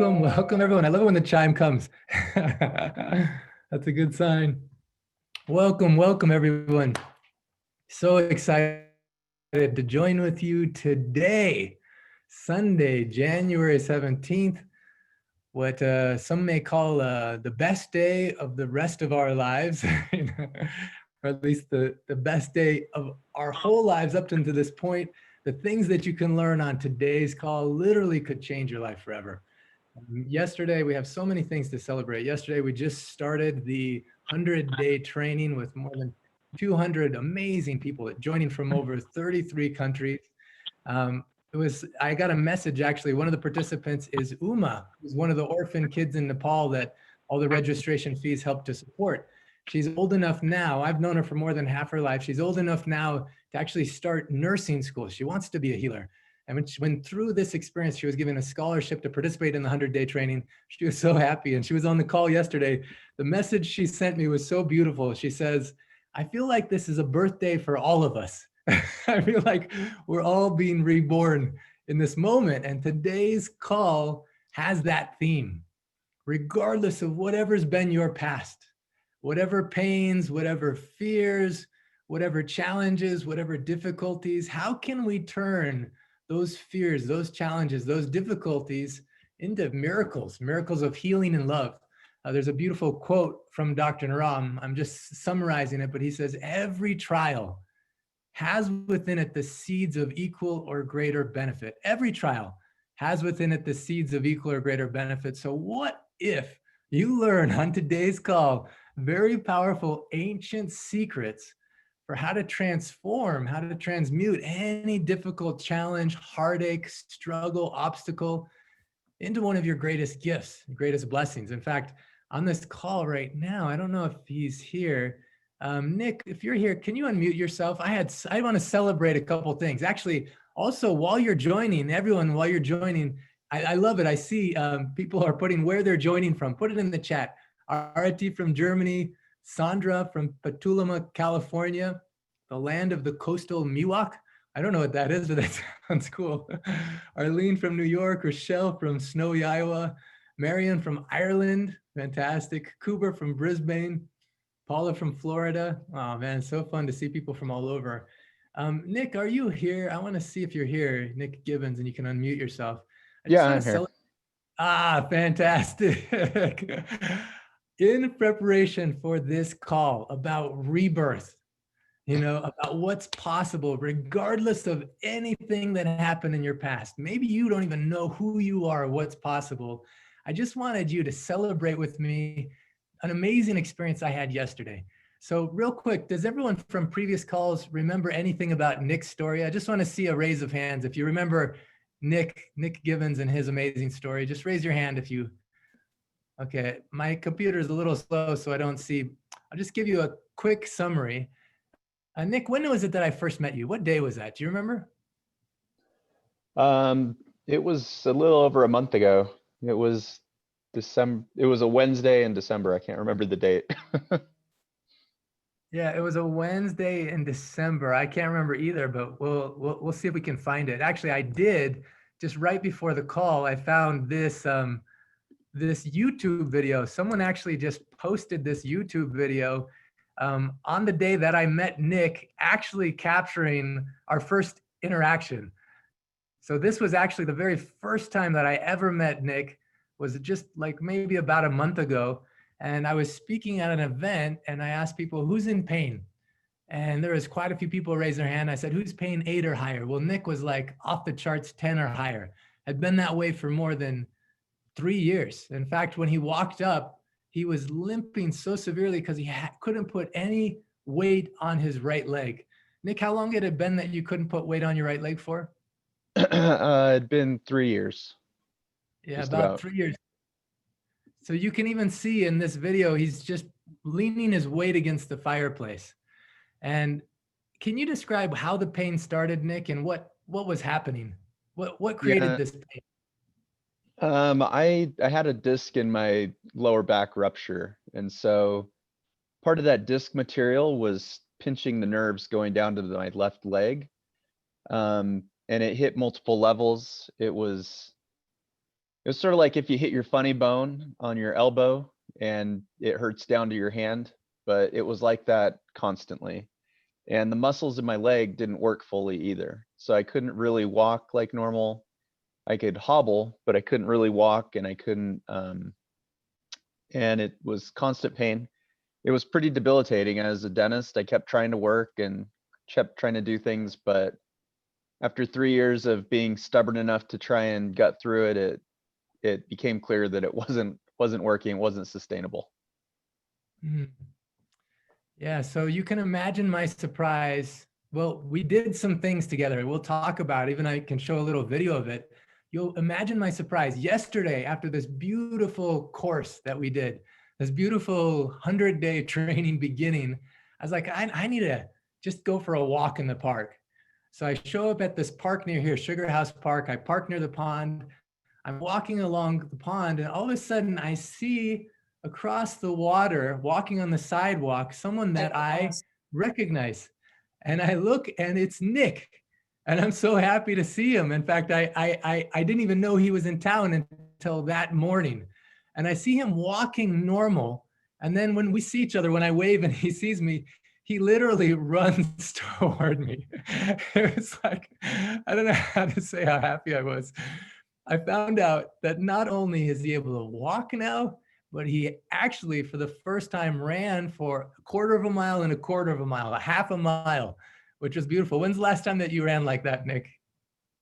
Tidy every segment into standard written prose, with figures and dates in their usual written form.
welcome everyone. I love it when the chime comes. That's a good sign. Welcome everyone. So excited to join with you today, Sunday, January 17th, what some may call the best day of the rest of our lives, or at least the best day of our whole lives up to this point. The things that you can learn on today's call literally could change your life forever. Yesterday, we have so many things to celebrate. Yesterday, we just started the 100-day training with more than 200 amazing people joining from over 33 countries. I got a message, actually, one of the participants is Uma, who's one of the orphan kids in Nepal that all the registration fees help to support. She's old enough now, I've known her for more than half her life. She's old enough now to actually start nursing school. She wants to be a healer. And when she went through this experience, she was given a scholarship to participate in the 100-day training. She was so happy. And she was on the call yesterday. The message she sent me was so beautiful. She says, I feel like this is a birthday for all of us. I feel like we're all being reborn in this moment. And today's call has that theme, regardless of whatever's been your past, whatever pains, whatever fears, whatever challenges, whatever difficulties. How can we turn those fears, those challenges, those difficulties into miracles of healing and love? There's a beautiful quote from Dr. Naram. I'm just summarizing it, but he says, every trial has within it the seeds of equal or greater benefit. Every trial has within it the seeds of equal or greater benefit. So what if you learn on today's call very powerful ancient secrets for how to transform, how to transmute any difficult challenge, heartache, struggle, obstacle into one of your greatest gifts, greatest blessings. In fact, on this call right now, I don't know if he's here. Nick, if you're here, can you unmute yourself? I want to celebrate a couple things. Actually, also while you're joining, everyone, while you're joining, I love it. I see people are putting where they're joining from. Put it in the chat. Arati from Germany, Sandra from Petaluma, California, the land of the coastal Miwok. I don't know what that is, but that sounds cool. Arlene from New York, Rochelle from snowy Iowa, Marion from Ireland, fantastic. Cooper from Brisbane, Paula from Florida. Oh man, it's so fun to see people from all over. Nick, are you here? I want to see if you're here, Nick Gibbons, and you can unmute yourself. I just want to celebrate. Ah, fantastic. In preparation for this call about rebirth, about what's possible, regardless of anything that happened in your past. Maybe you don't even know who you are, what's possible. I just wanted you to celebrate with me an amazing experience I had yesterday. So real quick, does everyone from previous calls remember anything about Nick's story? I just want to see a raise of hands. If you remember Nick Gibbons and his amazing story, just raise your hand if you. Okay, my computer is a little slow, so I don't see. I'll just give you a quick summary. Nick, when was it that I first met you? What day was that? Do you remember? It was a little over a month ago. It was December. It was a Wednesday in December. I can't remember the date. Yeah, it was a Wednesday in December. I can't remember either, but we'll see if we can find it. Actually, I did just right before the call. I found this this YouTube video. Someone actually just posted this YouTube video on the day that I met Nick, actually capturing our first interaction. So this was actually the very first time that I ever met Nick, was just like maybe about a month ago. And I was speaking at an event and I asked people, who's in pain? And there was quite a few people raised their hand. I said, who's pain 8 or higher? Well, Nick was like off the charts 10 or higher. Had been that way for more than 3 years. In fact, when he walked up, he was limping so severely because he couldn't put any weight on his right leg. Nick, how long had it been that you couldn't put weight on your right leg for? It'd been 3 years. Yeah, about 3 years. So you can even see in this video, he's just leaning his weight against the fireplace. And can you describe how the pain started, Nick, and what was happening? What created this pain? I had a disc in my lower back rupture, and so part of that disc material was pinching the nerves going down to my left leg, and it hit multiple levels. It was It was sort of like if you hit your funny bone on your elbow and it hurts down to your hand, but it was like that constantly. And the muscles in my leg didn't work fully either. So I couldn't really walk like normal. I could hobble, but I couldn't really walk, and I couldn't, and it was constant pain. It was pretty debilitating. As a dentist, I kept trying to work and kept trying to do things, but after 3 years of being stubborn enough to try and gut through it, it became clear that it wasn't working, it wasn't sustainable. Mhm. Yeah, so you can imagine my surprise. Well, we did some things together. We'll talk about it. Even I can show a little video of it. You'll imagine my surprise yesterday after this beautiful course that we did, this beautiful 100-day training beginning. I was like, I need to just go for a walk in the park. So I show up at this park near here, Sugar House Park. I park near the pond. I'm walking along the pond, and all of a sudden I see across the water, walking on the sidewalk, someone that I recognize. And I look, and it's Nick. And I'm so happy to see him. In fact, I didn't even know he was in town until that morning. And I see him walking normal. And then when we see each other, when I wave and he sees me, he literally runs toward me. It was like, I don't know how to say how happy I was. I found out that not only is he able to walk now, but he actually, for the first time, ran for a quarter of a mile and a quarter of a mile, a half a mile, which was beautiful. When's the last time that you ran like that, Nick?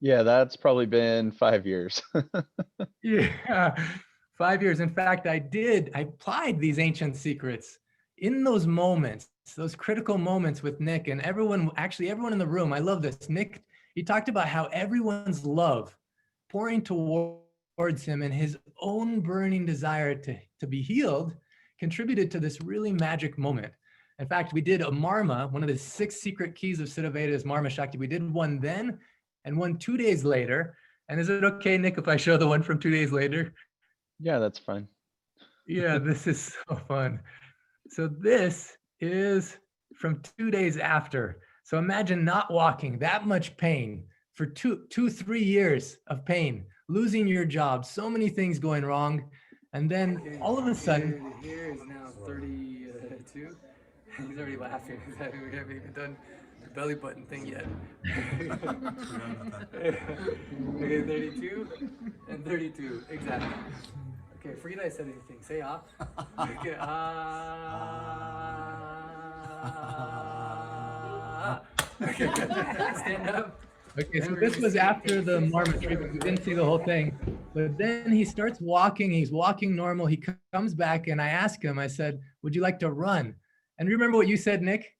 Yeah, that's probably been 5 years. Yeah, 5 years. In fact, I applied these ancient secrets in those moments, those critical moments with Nick and everyone, actually everyone in the room. I love this. Nick, he talked about how everyone's love pouring towards him and his own burning desire to be healed contributed to this really magic moment. In fact, we did a Marma, one of the 6 secret keys of Siddha Veda is Marma Shakti. We did one then and one 2 days later. And is it okay, Nick, if I show the one from 2 days later? Yeah, that's fine. Yeah, this is so fun. So this is from 2 days after. So imagine not walking, that much pain for 3 years of pain, losing your job, so many things going wrong. And then all of a sudden, here is now 32. He's already laughing. We haven't even done the belly button thing yet. Okay, 32 and 32, exactly. Okay, forget I said anything. Say ah. Okay, ah. Okay, good. Stand up. Okay, so this was after the Marmot treatment. We didn't see the whole thing. But then he starts walking. He's walking normal. He comes back, and I asked him, I said, would you like to run? And remember what you said, Nick?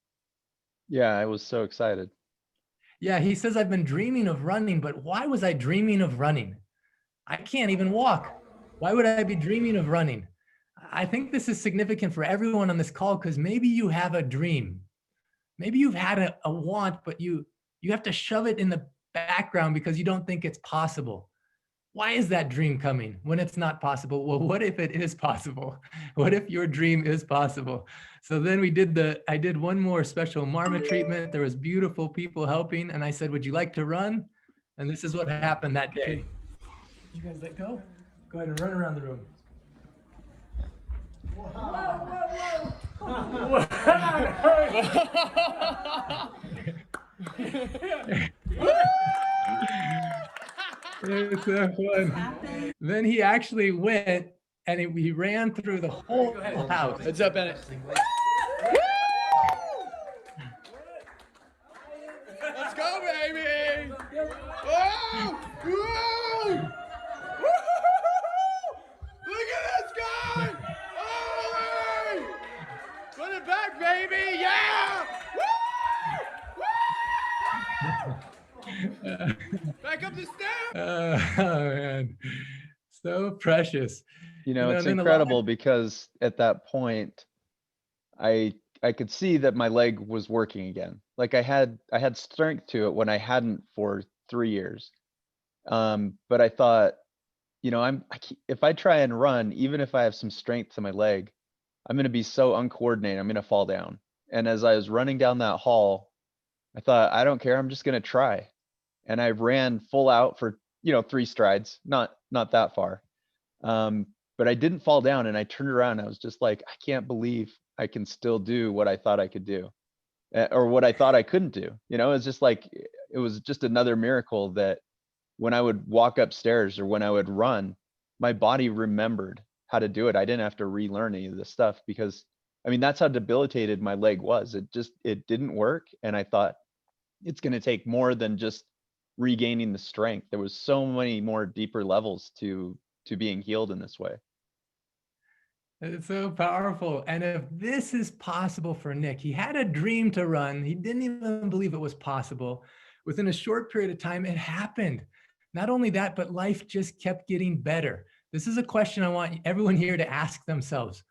Yeah, I was so excited. Yeah, he says, I've been dreaming of running, but why was I dreaming of running? I can't even walk. Why would I be dreaming of running? I think this is significant for everyone on this call because maybe you have a dream. Maybe you've had a want, but you have to shove it in the background because you don't think it's possible. Why is that dream coming when it's not possible? Well, what if it is possible? What if your dream is possible? So then I did one more special Marma treatment. There was beautiful people helping. And I said, would you like to run? And this is what happened that day. You guys let go? Go ahead and run around the room. It's so fun. Then he actually went and he ran through the whole house. Heads up, Bennett. Let's go, baby! Oh! Woo! Look at this guy! Oh, put it back, baby! Yeah! Woo! Back up the stairs! Oh man, so precious. You know, it's and then incredible because at that point, I could see that my leg was working again. Like I had strength to it when I hadn't for 3 years. But I thought, you know, if I try and run, even if I have some strength to my leg, I'm going to be so uncoordinated. I'm going to fall down. And as I was running down that hall, I thought, I don't care. I'm just going to try. And I ran full out for, you know, 3 strides, not that far. But I didn't fall down, and I turned around. I was just like, I can't believe I can still do what I thought I could do, or what I thought I couldn't do. You know, it's just like, it was just another miracle that when I would walk upstairs or when I would run, my body remembered how to do it. I didn't have to relearn any of this stuff because, I mean, that's how debilitated my leg was. It didn't work. And I thought it's going to take more than just regaining the strength. There was so many more deeper levels to being healed in this way. It's so powerful. And if this is possible for Nick, he had a dream to run. He didn't even believe it was possible. Within a short period of time, it happened. Not only that, but life just kept getting better. This is a question I want everyone here to ask themselves.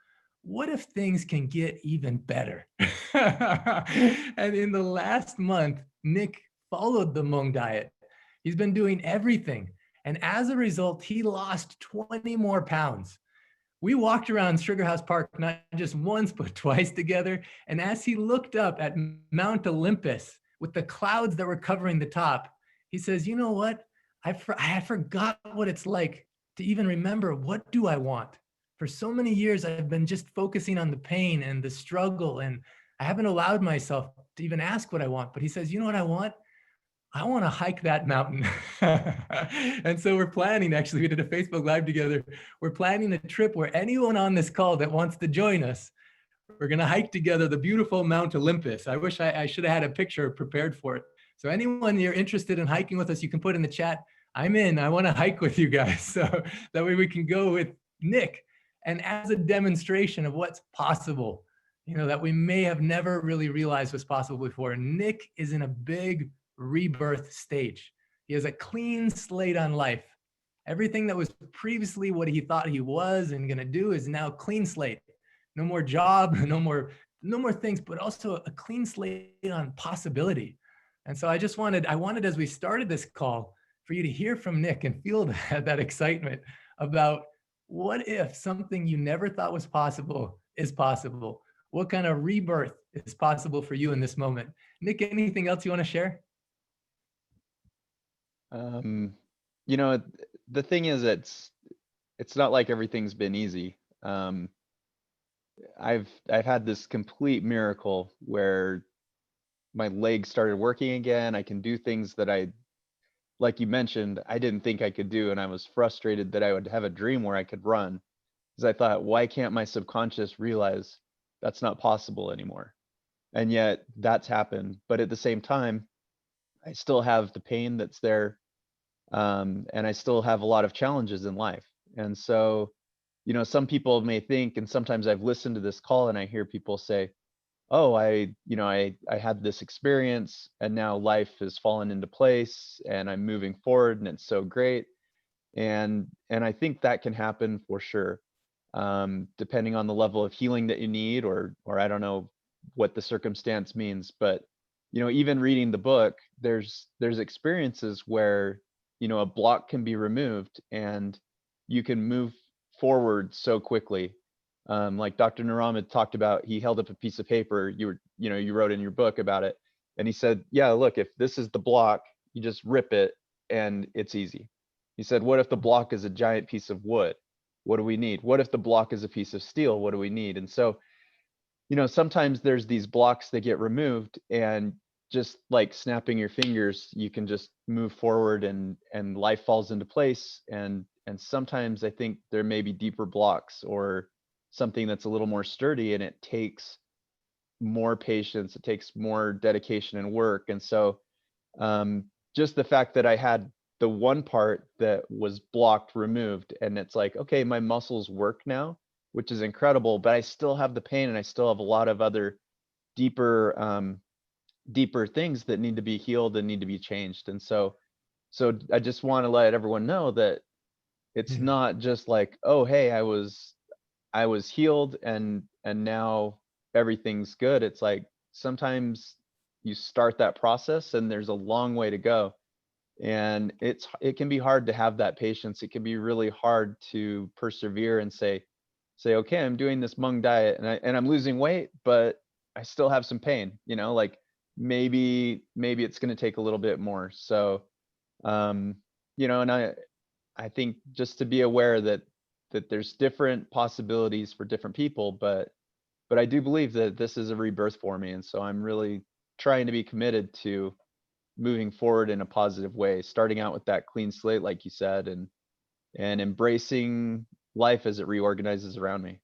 What if things can get even better? And in the last month, Nick followed the Hmong diet. He's been doing everything. And as a result, he lost 20 more pounds. We walked around Sugar House Park not just once, but twice together. And as he looked up at Mount Olympus with the clouds that were covering the top, he says, you know what? I forgot what it's like to even remember, what do I want? For so many years, I've been just focusing on the pain and the struggle, and I haven't allowed myself to even ask what I want. But he says, you know what I want? I want to hike that mountain. And so we're planning, actually, we did a Facebook Live together. We're planning a trip where anyone on this call that wants to join us, we're going to hike together the beautiful Mount Olympus. I wish I should have had a picture prepared for it. So anyone you're interested in hiking with us, you can put in the chat, I'm in, I want to hike with you guys. So that way we can go with Nick. And as a demonstration of what's possible, you know, that we may have never really realized was possible before, Nick is in a big rebirth stage. He has a clean slate on life. Everything that was previously what he thought he was and going to do is now clean slate. No more job, no more things, but also a clean slate on possibility. And so I wanted as we started this call for you to hear from Nick and feel that excitement about what if something you never thought was possible is possible? What kind of rebirth is possible for you in this moment? Nick, anything else you want to share? You know, the thing is, it's not like everything's been easy. I've had this complete miracle where my legs started working again. I can do things that like you mentioned, I didn't think I could do, and I was frustrated that I would have a dream where I could run, because I thought, why can't my subconscious realize that's not possible anymore? And yet that's happened. But at the same time, I still have the pain that's there. And I still have a lot of challenges in life. And so, you know, some people may think, and sometimes I've listened to this call and I hear people say, oh, I had this experience and now life has fallen into place and I'm moving forward and it's so great. And I think that can happen for sure, depending on the level of healing that you need, or I don't know what the circumstance means. But, you know, even reading the book, there's experiences where, you know, a block can be removed and you can move forward so quickly. Like Dr. Naram had talked about, he held up a piece of paper, you wrote in your book about it. And he said, yeah, look, if this is the block, you just rip it and it's easy. He said, what if the block is a giant piece of wood? What do we need? What if the block is a piece of steel? What do we need? And so, you know, sometimes there's these blocks that get removed, and just like snapping your fingers, you can just move forward and life falls into place. And sometimes I think there may be deeper blocks or something that's a little more sturdy, and it takes more patience, it takes more dedication and work. And so just the fact that I had the one part that was blocked removed, and it's like, okay, my muscles work now, which is incredible, but I still have the pain and I still have a lot of other deeper deeper things that need to be healed and need to be changed. And so I just want to let everyone know that it's not just like, oh, hey, I was healed and now everything's good. It's like sometimes you start that process and there's a long way to go. And it can be hard to have that patience. It can be really hard to persevere and say, okay, I'm doing this Hmong diet and I'm losing weight, but I still have some pain, you know, like maybe it's going to take a little bit more. So, you know, and I think just to be aware that that there's different possibilities for different people, but I do believe that this is a rebirth for me. And so I'm really trying to be committed to moving forward in a positive way, starting out with that clean slate, like you said, and embracing life as it reorganizes around me.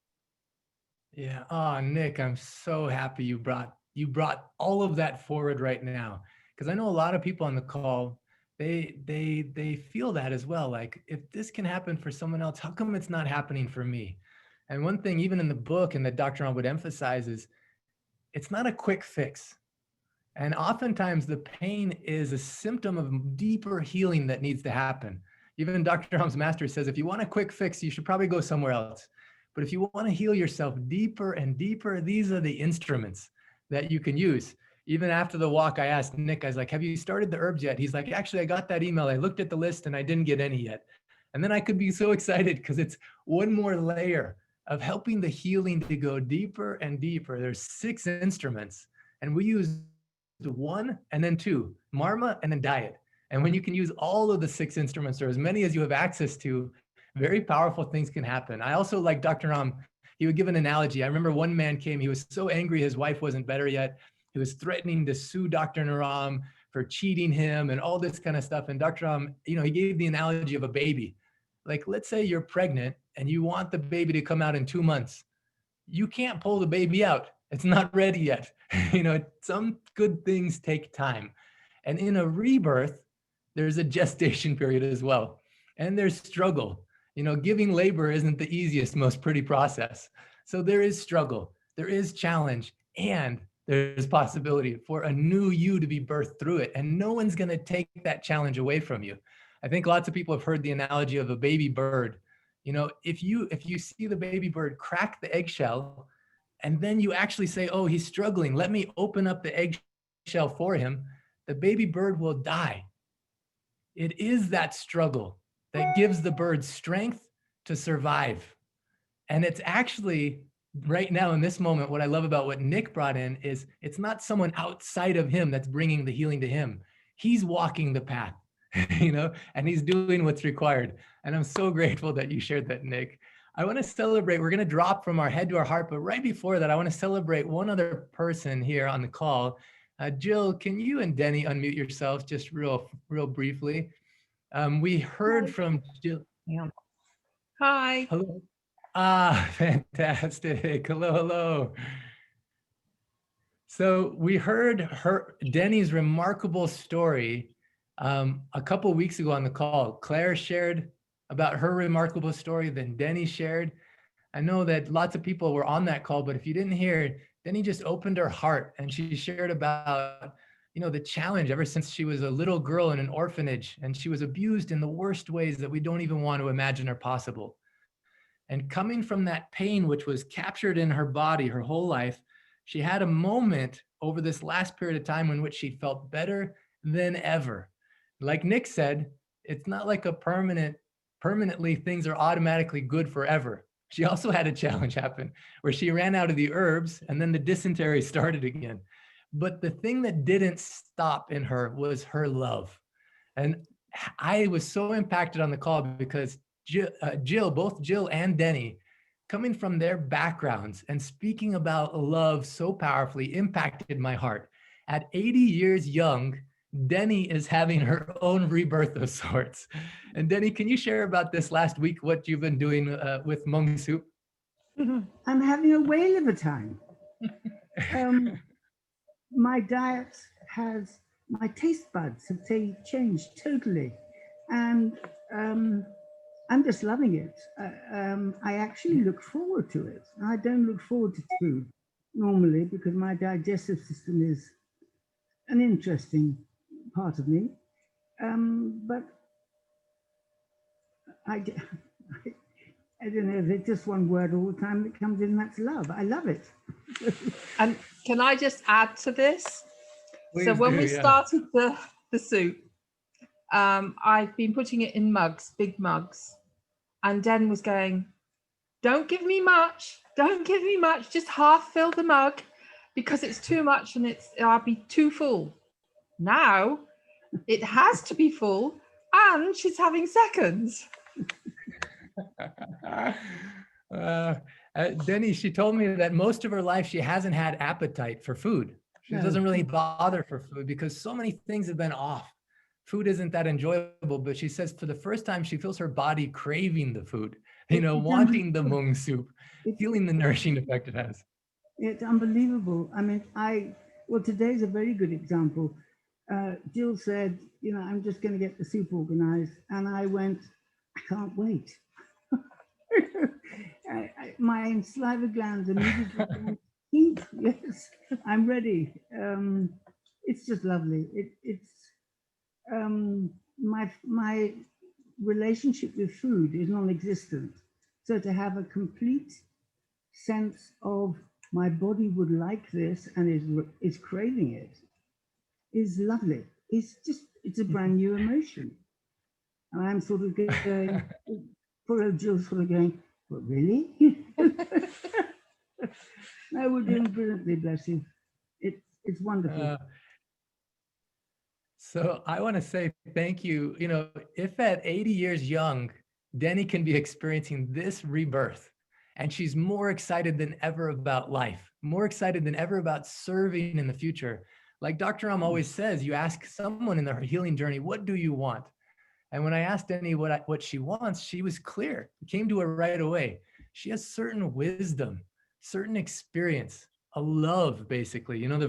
Yeah. Oh, Nick, I'm so happy you brought all of that forward right now. Because I know a lot of people on the call, they feel that as well. Like, if this can happen for someone else, how come it's not happening for me? And one thing, even in the book, and that Dr. Ron would emphasize is it's not a quick fix. And oftentimes the pain is a symptom of deeper healing that needs to happen. Even Dr. Holmes Master says, if you want a quick fix, you should probably go somewhere else. But if you want to heal yourself deeper and deeper, these are the instruments that you can use. Even after the walk, I asked Nick, I was like, have you started the herbs yet? He's like, actually, I got that email. I looked at the list and I didn't get any yet. And then I could be so excited because it's one more layer of helping the healing to go deeper and deeper. There's 6 instruments, and we use 1 and then 2, Marma and then diet. And when you can use all of the 6 instruments, or as many as you have access to, very powerful things can happen. I also like Dr. Ram, he would give an analogy. I remember one man came, he was so angry his wife wasn't better yet. He was threatening to sue Dr. Naram for cheating him and all this kind of stuff. And Dr. Ram, he gave the analogy of a baby. Like, let's say you're pregnant and you want the baby to come out in 2 months. You can't pull the baby out. It's not ready yet. Some good things take time. And in a rebirth, there's a gestation period as well. And there's struggle. Giving labor isn't the easiest, most pretty process. So there is struggle, there is challenge, and there's possibility for a new you to be birthed through it. And no one's going to take that challenge away from you. I think lots of people have heard the analogy of a baby bird. If you see the baby bird crack the eggshell, and then you actually say, oh, he's struggling, let me open up the eggshell for him, the baby bird will die. It is that struggle that gives the bird strength to survive. And it's actually right now in this moment, what I love about what Nick brought in is it's not someone outside of him that's bringing the healing to him. He's walking the path, and he's doing what's required. And I'm so grateful that you shared that, Nick. I want to celebrate, we're going to drop from our head to our heart, but right before that, I want to celebrate one other person here on the call. Jill, can you and Denny unmute yourselves just real briefly? We heard from Jill. Yeah. Hi. Hello. Fantastic. Hello. So we heard Denny's remarkable story a couple of weeks ago on the call. Claire shared about her remarkable story, then Denny shared. I know that lots of people were on that call, but if you didn't hear, Denny just opened her heart and she shared about, the challenge ever since she was a little girl in an orphanage, and she was abused in the worst ways that we don't even want to imagine are possible. And coming from that pain, which was captured in her body her whole life, she had a moment over this last period of time in which she felt better than ever. Like Nick said, it's not like permanently things are automatically good forever. She also had a challenge happen where she ran out of the herbs and then the dysentery started again. But the thing that didn't stop in her was her love. And I was so impacted on the call because Jill, both Jill and Denny, coming from their backgrounds and speaking about love so powerfully impacted my heart. At 80 years young, Denny is having her own rebirth of sorts. And Denny, can you share about this last week, what you've been doing with Mung Soup? I'm having a whale of a time. My diet my taste buds have changed totally. And I'm just loving it. I actually look forward to it. I don't look forward to food normally because my digestive system is an interesting part of me. But I don't know, there's just one word all the time that comes in, that's love. I love it. And can I just add to this? Please so when do, we yeah. started the soup, I've been putting it in mugs, big mugs. And Den was going, don't give me much, just half fill the mug because it's too much and I'll be too full. Now it has to be full and she's having seconds. Denny, she told me that most of her life she hasn't had appetite for food. She No. doesn't really bother for food because so many things have been off. Food isn't that enjoyable, but she says for the first time she feels her body craving the food, wanting the mung soup, feeling the nourishing effect it has. It's unbelievable. I mean, well, today's a very good example. Jill said, I'm just going to get the soup organized. And I went, I can't wait. My saliva glands immediately went, eat. Yes, I'm ready. It's just lovely. My relationship with food is non-existent. So to have a complete sense of my body would like this and is craving it is lovely. It's a brand new emotion. And I'm sort of going, poor old Jill's sort of going, what, really? No, we're doing brilliantly, bless you. It's wonderful. So I want to say thank you. If at 80 years young, Denny can be experiencing this rebirth, and she's more excited than ever about life, more excited than ever about serving in the future. Like Dr. always says, you ask someone in their healing journey, what do you want? And when I asked Denny what she wants, she was clear. It came to her right away. She has certain wisdom, certain experience, a love, basically. I love the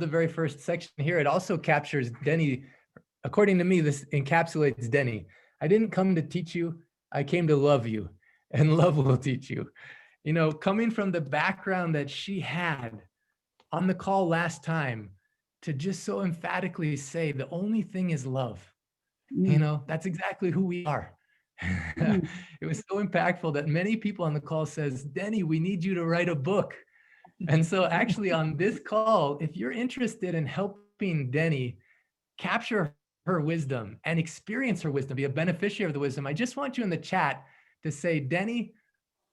very first section here. It also captures Denny. According to me, this encapsulates Denny. I didn't come to teach you. I came to love you, and love will teach you. Coming from the background that she had on the call last time, to just so emphatically say the only thing is love. That's exactly who we are. It was so impactful that many people on the call says, Denny, we need you to write a book. And so actually on this call, if you're interested in helping Denny capture her wisdom and experience her wisdom, be a beneficiary of the wisdom, I just want you in the chat to say, Denny,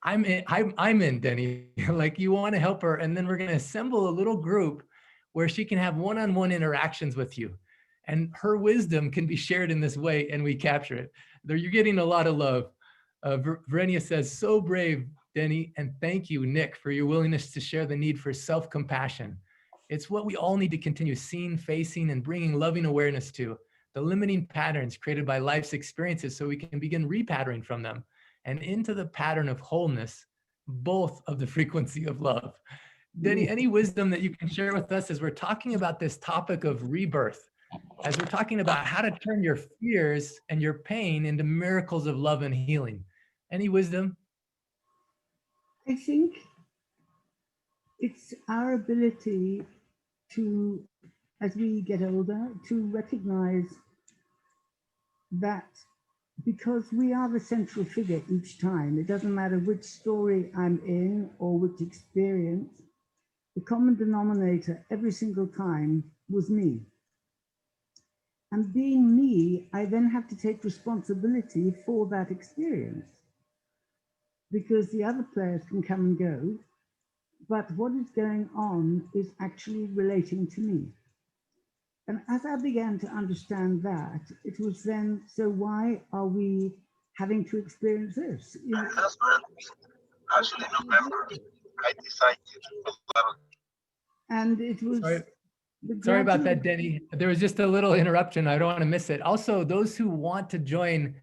I'm in, Denny. Like, you want to help her. And then we're going to assemble a little group where she can have one-on-one interactions with you. And her wisdom can be shared in this way, and we capture it. You're getting a lot of love. Verenia says, so brave, Denny, and thank you, Nick, for your willingness to share the need for self-compassion. It's what we all need to continue seeing, facing, and bringing loving awareness to, the limiting patterns created by life's experiences, so we can begin repatterning from them and into the pattern of wholeness, both of the frequency of love. Denny, any wisdom that you can share with us as we're talking about this topic of rebirth, as we're talking about how to turn your fears and your pain into miracles of love and healing? Any wisdom? I think it's our ability to, as we get older, to recognize that because we are the central figure each time, it doesn't matter which story I'm in or which experience, the common denominator every single time was me. And being me, I then have to take responsibility for that experience, because the other players can come and go, but what is going on is actually relating to me. And as I began to understand that, it was then, so why are we having to experience this? Actually, November, I decided to and it was... Sorry about that, Denny. There was just a little interruption. I don't want to miss it. Also, those who want to join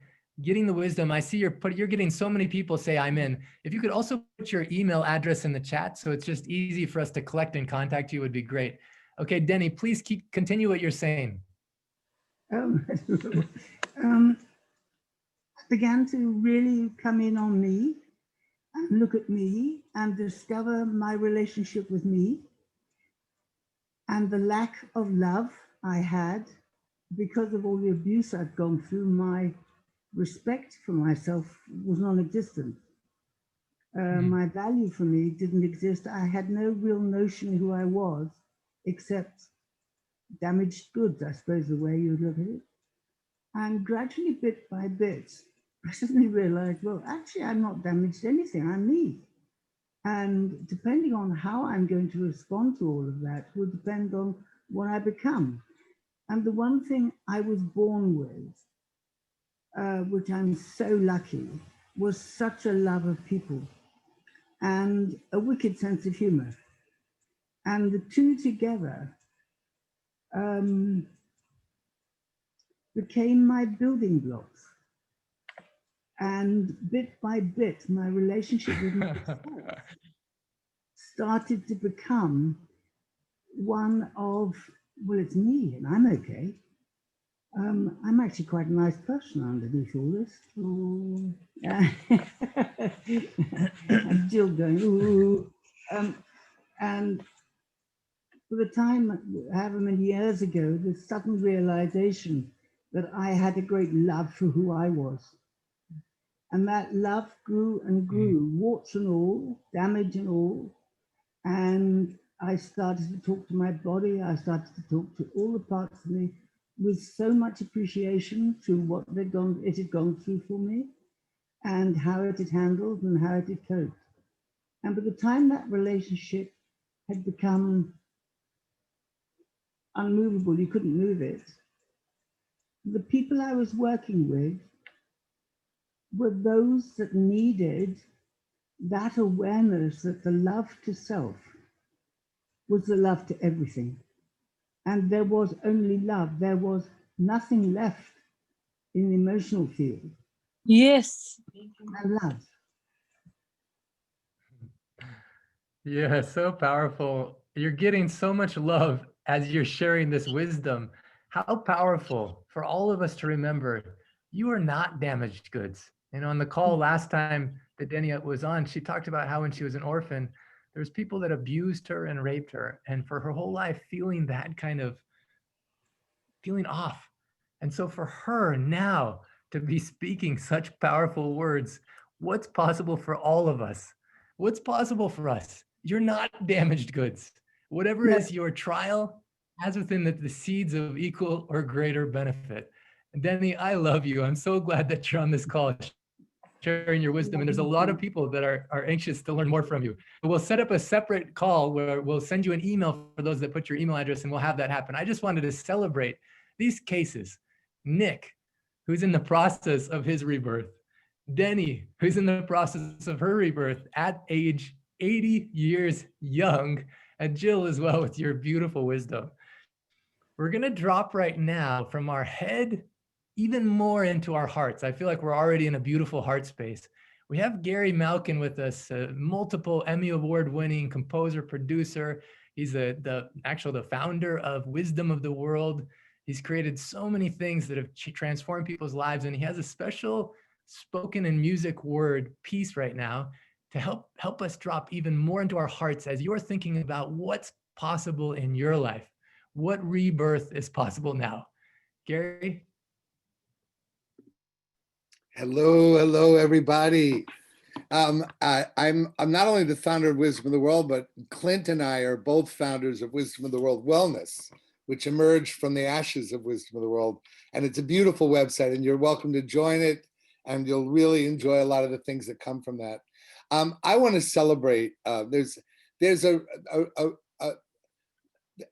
Getting the Wisdom, I see you're getting so many people say I'm in. If you could also put your email address in the chat, so it's just easy for us to collect and contact you, would be great. Okay, Denny, please continue what you're saying. Began to really come in on me and look at me and discover my relationship with me and the lack of love I had because of all the abuse I'd gone through. My respect for myself was non-existent. My value for me didn't exist. I had no real notion who I was, except damaged goods, I suppose, the way you look at it. And gradually, bit by bit, I suddenly realized, well, actually, I'm not damaged to anything. I'm me. And depending on how I'm going to respond to all of that will depend on what I become. And the one thing I was born with which I'm so lucky, was such a love of people and a wicked sense of humor. And the two together became my building blocks. And bit by bit, my relationship with myself started to become one of, well, it's me and I'm okay. I'm actually quite a nice person underneath all this. Ooh. I'm still going, ooh. And for the time, however many years ago, the sudden realization that I had a great love for who I was. And that love grew and grew, warts and all, damage and all. And I started to talk to my body. I started to talk to all the parts of me with so much appreciation to what it had gone through for me and how it had handled and how it had coped. And by the time that relationship had become unmovable, you couldn't move it, the people I was working with were those that needed that awareness that the love to self was the love to everything. And there was only love. There was nothing left in the emotional field. Yes. And love. Yeah, so powerful. You're getting so much love as you're sharing this wisdom. How powerful for all of us to remember you are not damaged goods. And on the call last time that Denia was on, she talked about how when she was an orphan, there's people that abused her and raped her. And for her whole life, feeling that kind of feeling off. And so for her now to be speaking such powerful words, what's possible for all of us? What's possible for us? You're not damaged goods. Whatever is your trial has within the seeds of equal or greater benefit. And Denny, I love you. I'm so glad that you're on this call sharing your wisdom. And there's a lot of people that are anxious to learn more from you. But we'll set up a separate call where we'll send you an email for those that put your email address, and we'll have that happen. I just wanted to celebrate these cases. Nick, who's in the process of his rebirth. Denny, who's in the process of her rebirth at age 80 years young. And Jill as well, with your beautiful wisdom. We're going to drop right now from our head even more into our hearts. I feel like we're already in a beautiful heart space. We have Gary Malkin with us, multiple Emmy Award winning composer, producer. He's the founder of Wisdom of the World. He's created so many things that have transformed people's lives. And he has a special spoken and music word piece right now to help us drop even more into our hearts as you're thinking about what's possible in your life. What rebirth is possible now? Gary? Hello, everybody. I'm not only the founder of Wisdom of the World, but Clint and I are both founders of Wisdom of the World Wellness, which emerged from the ashes of Wisdom of the World. And it's a beautiful website, and you're welcome to join it, and you'll really enjoy a lot of the things that come from that. I want to celebrate.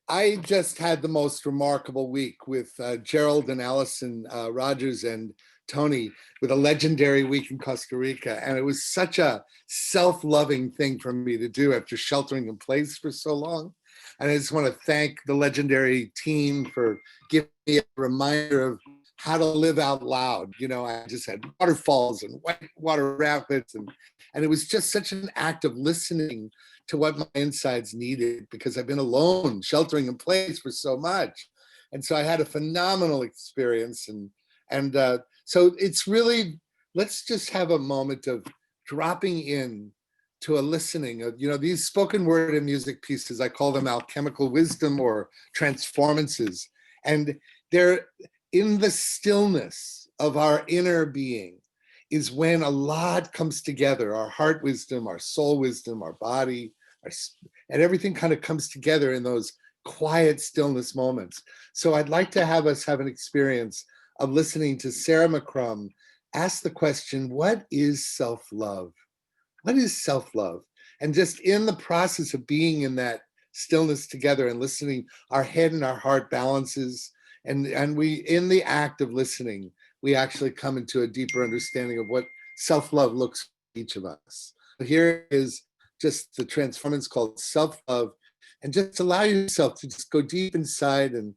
I just had the most remarkable week with Gerald and Allison Rogers and Tony with a legendary week in Costa Rica. And it was such a self-loving thing for me to do after sheltering in place for so long. And I just want to thank the legendary team for giving me a reminder of how to live out loud. You know, I just had waterfalls and white water rapids. And it was just such an act of listening to what my insides needed, because I've been alone, sheltering in place for so much. And so I had a phenomenal experience. And so it's really, let's just have a moment of dropping in to a listening of, you know, these spoken word and music pieces, I call them alchemical wisdom or transformances. And they're in the stillness of our inner being is when a lot comes together, our heart wisdom, our soul wisdom, our body, and everything kind of comes together in those quiet stillness moments. So I'd like to have us have an experience of listening to Sarah McCrum ask the question, what is self-love? What is self-love? And just in the process of being in that stillness together and listening, our head and our heart balances. And we, in the act of listening, we actually come into a deeper understanding of what self-love looks for each of us. Here is just the transformance called self-love, and just allow yourself to just go deep inside and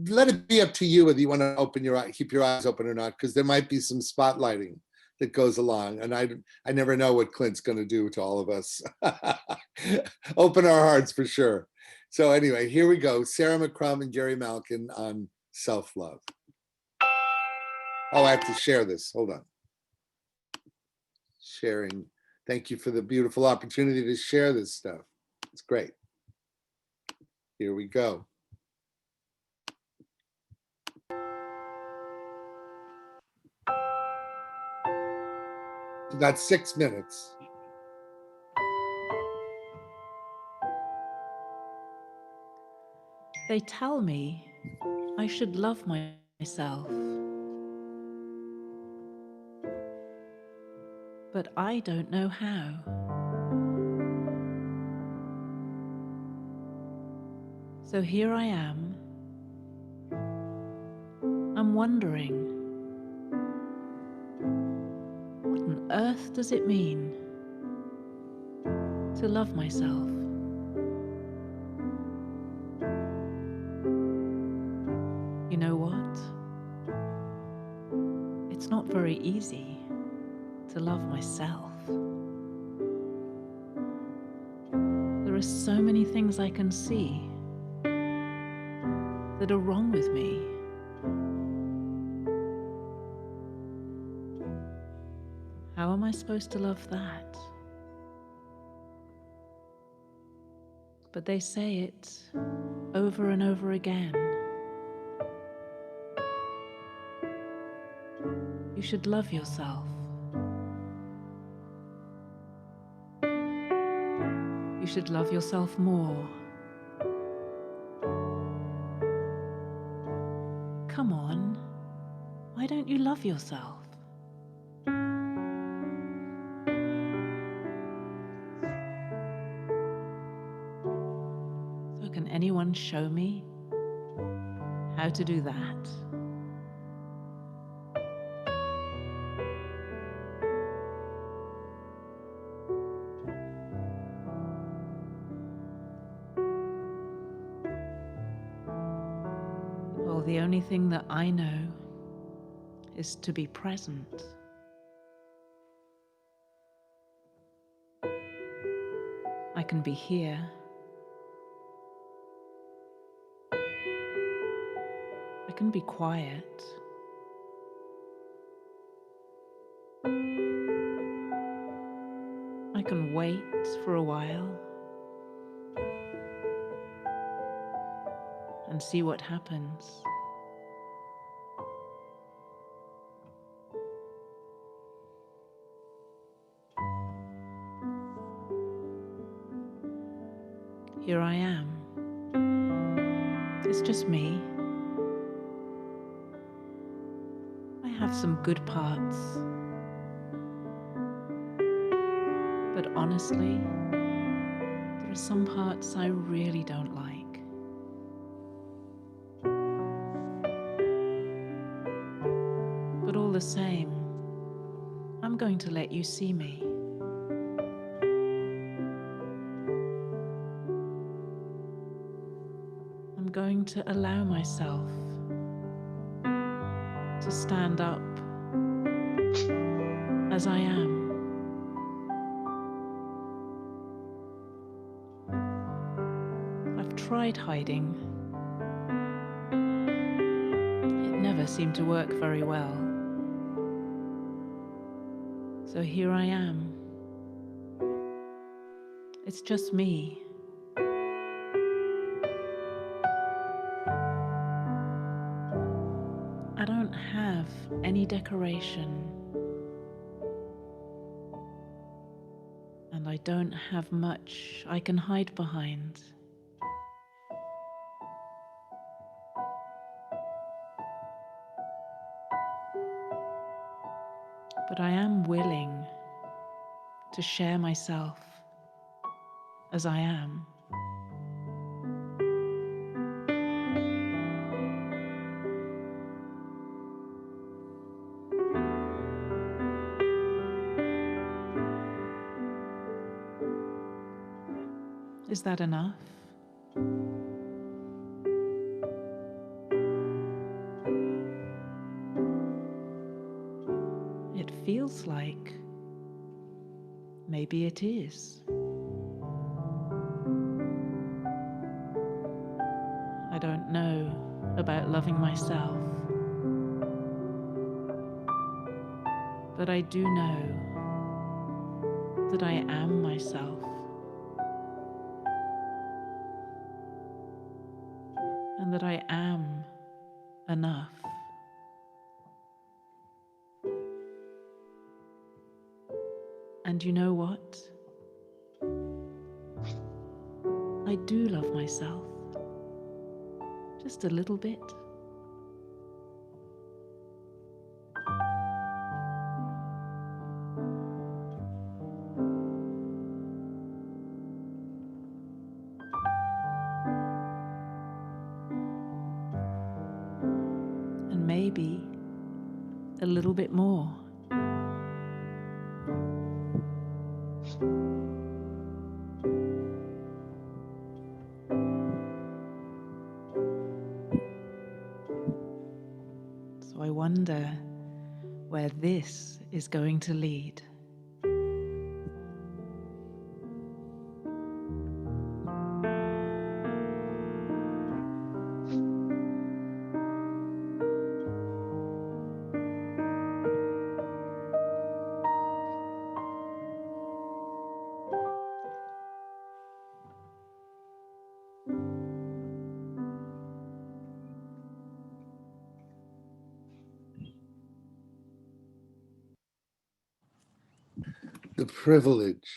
let it be up to you whether you want to open your eye, keep your eyes open or not, because there might be some spotlighting that goes along. And I never know what Clint's going to do to all of us. Open our hearts for sure. So anyway, here we go. Sarah McCrum and Jerry Malkin on self-love. Oh, I have to share this. Hold on. Sharing. Thank you for the beautiful opportunity to share this stuff. It's great. Here we go. About 6 minutes. They tell me I should love myself, but I don't know how. So here I am. I'm wondering, what on earth does it mean to love myself? You know what? It's not very easy to love myself. There are so many things I can see that are wrong with me. How am I supposed to love that? But they say it over and over again. You should love yourself. You should love yourself more. Come on, why don't you love yourself? So can anyone show me how to do that? Well, the only thing that I know is to be present. I can be here. I can be quiet. I can wait for a while and see what happens. Here I am. It's just me. I have some good parts. But honestly, there are some parts I really don't like. But all the same, I'm going to let you see me. I'm going to allow myself to stand up as I am. I've tried hiding. It never seemed to work very well. So here I am. It's just me. I don't have any decoration. And I don't have much I can hide behind. But I am willing to share myself as I am. Is that enough? It feels like maybe it is. I don't know about loving myself, but I do know that I am myself, and that I am enough. And you know what? I do love myself, just a little bit. And maybe a little bit more. So I wonder where this is going to lead. The privilege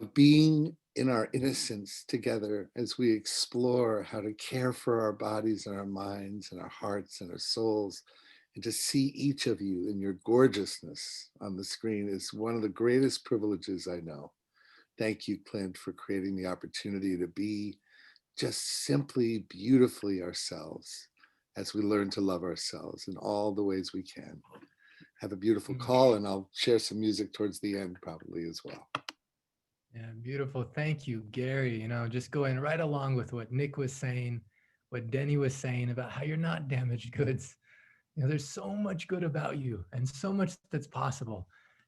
of being in our innocence together as we explore how to care for our bodies and our minds and our hearts and our souls, and to see each of you in your gorgeousness on the screen is one of the greatest privileges I know. Thank you, Clint, for creating the opportunity to be just simply beautifully ourselves as we learn to love ourselves in all the ways we can. Have a beautiful call, and I'll share some music towards the end probably as well. Yeah, beautiful. Thank you, Gary. Just going right along with what Nick was saying, what Denny was saying about how you're not damaged goods. There's so much good about you and so much that's possible.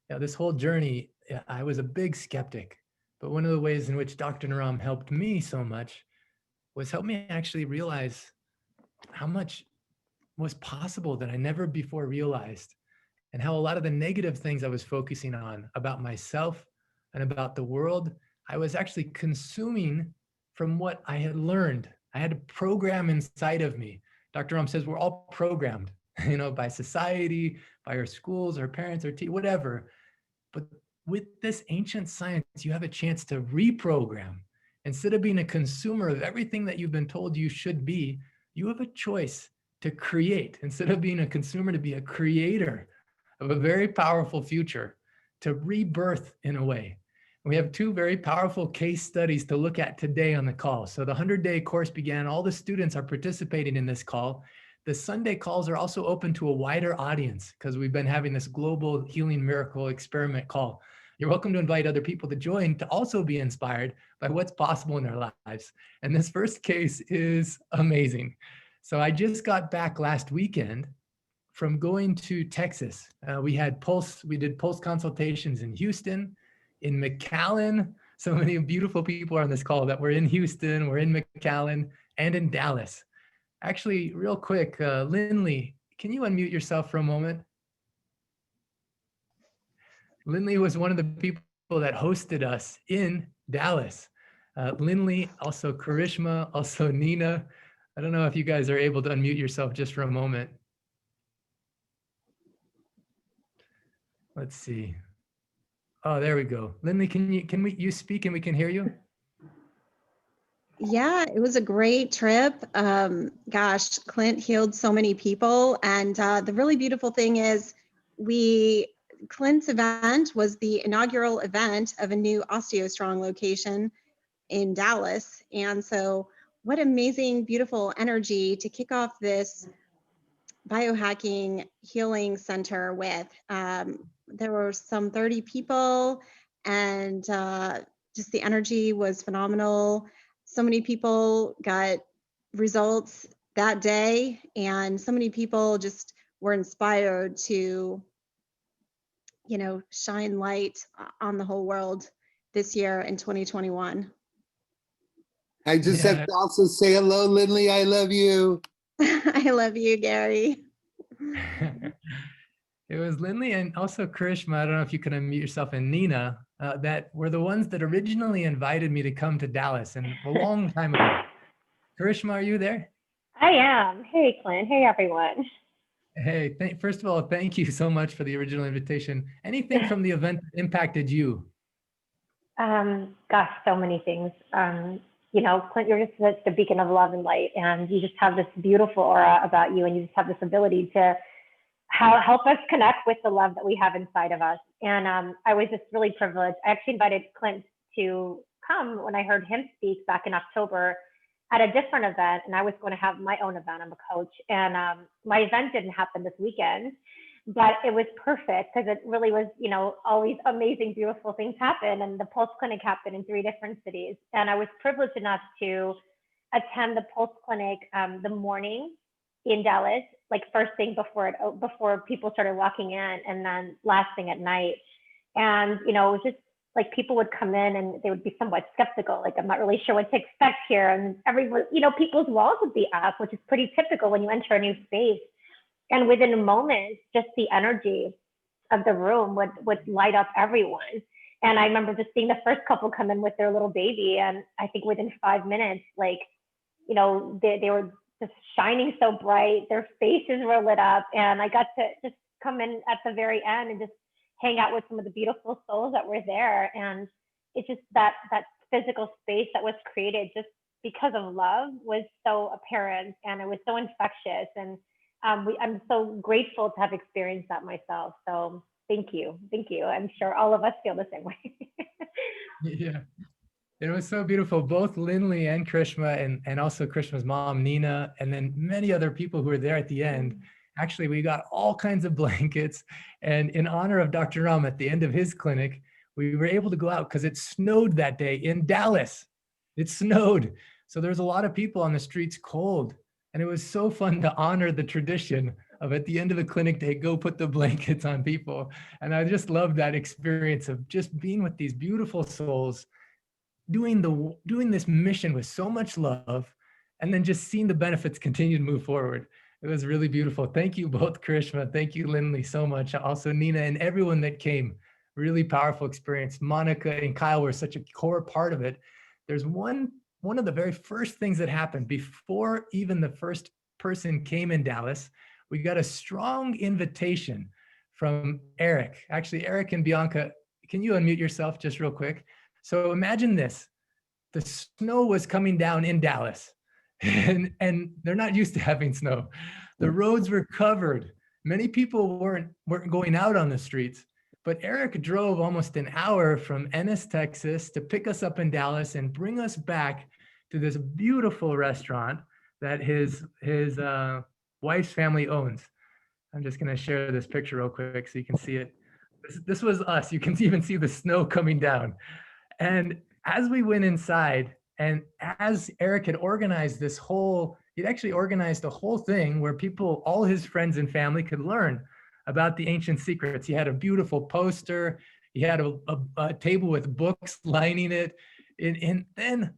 This whole journey, I was a big skeptic, but one of the ways in which Dr. Naram helped me so much was help me actually realize how much was possible that I never before realized, and how a lot of the negative things I was focusing on about myself and about the world, I was actually consuming from what I had learned. I had a program inside of me. Dr. Ram says we're all programmed, by society, by our schools, our parents, our whatever. But with this ancient science, you have a chance to reprogram. Instead of being a consumer of everything that you've been told you should be, you have a choice to create. Instead of being a consumer, to be a creator of a very powerful future, to rebirth in a way. We have two very powerful case studies to look at today on the call. So the 100-day course began. All the students are participating in this call. The Sunday calls are also open to a wider audience because we've been having this global healing miracle experiment call. You're welcome to invite other people to join to also be inspired by what's possible in their lives. And this first case is amazing. So I just got back last weekend from going to Texas. We did pulse consultations in Houston, in McAllen. So many beautiful people are on this call that we're in Houston, we're in McAllen, and in Dallas. Actually, real quick, Lindley, can you unmute yourself for a moment? Lindley was one of the people that hosted us in Dallas. Lindley, also Karishma, also Nina. I don't know if you guys are able to unmute yourself just for a moment. Let's see. Oh, there we go. Lindley, can you speak and we can hear you? Yeah, it was a great trip. Gosh, Clint healed so many people. And the really beautiful thing is Clint's event was the inaugural event of a new OsteoStrong location in Dallas. And so what amazing, beautiful energy to kick off this biohacking healing center with. There were some 30 people, and just the energy was phenomenal. So many people got results that day, and so many people just were inspired to, you know, shine light on the whole world this year in 2021. I just have to also say hello, Lindley. I love you. I love you, Gary. It was Lindley and also Karishma. I don't know if you can unmute yourself, and Nina, that were the ones that originally invited me to come to Dallas, and a long time ago. Karishma, are you there? I am. Hey, Clint. Hey, everyone. Hey, first of all, thank you so much for the original invitation. Anything from the event that impacted you? Gosh, so many things. You know, Clint, you're just such a beacon of love and light, and you just have this beautiful aura about you, and you just have this ability to help us connect with the love that we have inside of us. And I was just really privileged. I actually invited Clint to come when I heard him speak back in October at a different event, and I was going to have my own event. I'm a coach, and my event didn't happen this weekend, but it was perfect because it really was, you know, all these amazing, beautiful things happen, and the Pulse Clinic happened in 3 different cities, and I was privileged enough to attend the Pulse Clinic the morning in Dallas, like first thing before people started walking in, and then last thing at night. And you know, it was just like people would come in and they would be somewhat skeptical, like, I'm not really sure what to expect here. And everyone, you know, people's walls would be up, which is pretty typical when you enter a new space. And within a moment, just the energy of the room would light up everyone. And I remember just seeing the first couple come in with their little baby. And I think within 5 minutes, like, you know, they were just shining so bright, their faces were lit up. And I got to just come in at the very end and just hang out with some of the beautiful souls that were there. And it's just that physical space that was created just because of love was so apparent, and it was so infectious. And I'm so grateful to have experienced that myself. So thank you. I'm sure all of us feel the same way. Yeah, it was so beautiful. Both Lindley and Karishma, and also Krishma's mom, Nina, and then many other people who were there at the end. Actually, we got all kinds of blankets, and in honor of Dr. Ram at the end of his clinic, we were able to go out because it snowed that day in Dallas. It snowed. So there's a lot of people on the streets cold. And it was so fun to honor the tradition of at the end of the clinic day, go put the blankets on people. And I just loved that experience of just being with these beautiful souls, doing this mission with so much love, and then just seeing the benefits continue to move forward. It was really beautiful. Thank you both, Karishma. Thank you, Lindley, so much. Also, Nina and everyone that came. Really powerful experience. Monica and Kyle were such a core part of it. There's one of the very first things that happened before even the first person came in Dallas. We got a strong invitation from Eric. Actually, Eric and Bianca, can you unmute yourself just real quick? So imagine this. The snow was coming down in Dallas. And they're not used to having snow. The roads were covered. Many people weren't going out on the streets, but Eric drove almost an hour from Ennis, Texas to pick us up in Dallas and bring us back to this beautiful restaurant that his wife's family owns. I'm just gonna share this picture real quick so you can see it. This was us. You can even see the snow coming down. And as we went inside, and as Eric had organized he'd actually organized a whole thing where people, all his friends and family, could learn about the ancient secrets. He had a beautiful poster. He had a table with books lining it. And then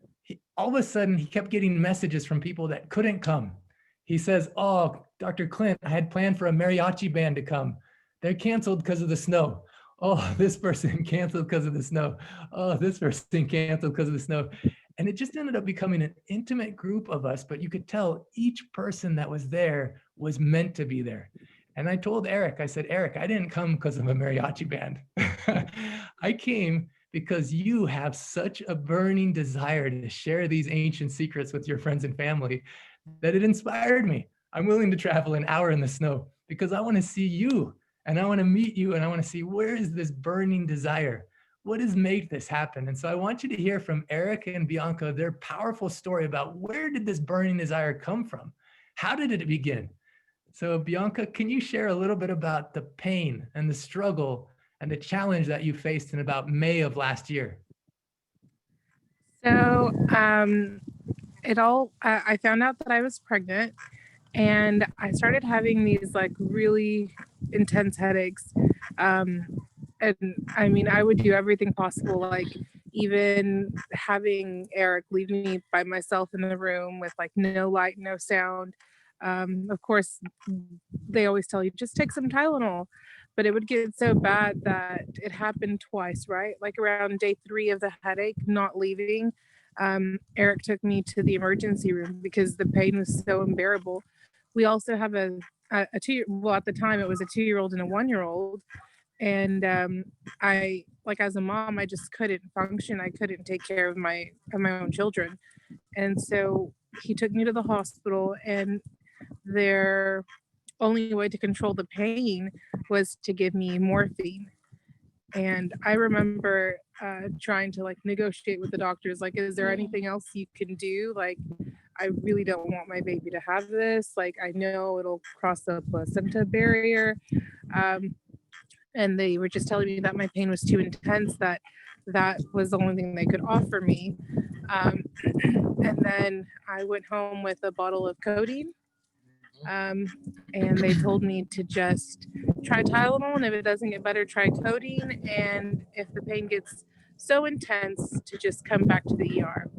all of a sudden, he kept getting messages from people that couldn't come. He says, "Oh, Dr. Clint, I had planned for a mariachi band to come. They're canceled because of the snow. Oh, this person canceled because of the snow. Oh, this person canceled because of the snow." And it just ended up becoming an intimate group of us, but you could tell each person that was there was meant to be there. And I told Eric, I said, "Eric, I didn't come because of a mariachi band. I came because you have such a burning desire to share these ancient secrets with your friends and family that it inspired me. I'm willing to travel an hour in the snow because I want to see you, and I want to meet you, and I want to see, where is this burning desire? What has made this happen?" And so I want you to hear from Eric and Bianca, their powerful story about where did this burning desire come from? How did it begin? So Bianca, can you share a little bit about the pain and the struggle and the challenge that you faced in about May of last year? So I found out that I was pregnant, and I started having these like really intense headaches. And I mean, I would do everything possible, like even having Eric leave me by myself in the room with like no light, no sound. Of course, they always tell you just take some Tylenol, but it would get so bad that it happened twice, right? Like around day 3 of the headache, not leaving. Eric took me to the emergency room because the pain was so unbearable. We also have a 2 well, at the time it was a 2-year-old and a 1-year-old, and I, like, as a mom, I just couldn't function. I couldn't take care of my own children, and so he took me to the hospital, and their only way to control the pain was to give me morphine. And I remember trying to like negotiate with the doctors, like, is there anything else you can do? Like, I really don't want my baby to have this. Like, I know it'll cross the placenta barrier. And they were just telling me that my pain was too intense, that was the only thing they could offer me. And then I went home with a bottle of codeine. And they told me to just try Tylenol, and if it doesn't get better, try codeine. And if the pain gets so intense, to just come back to the ER.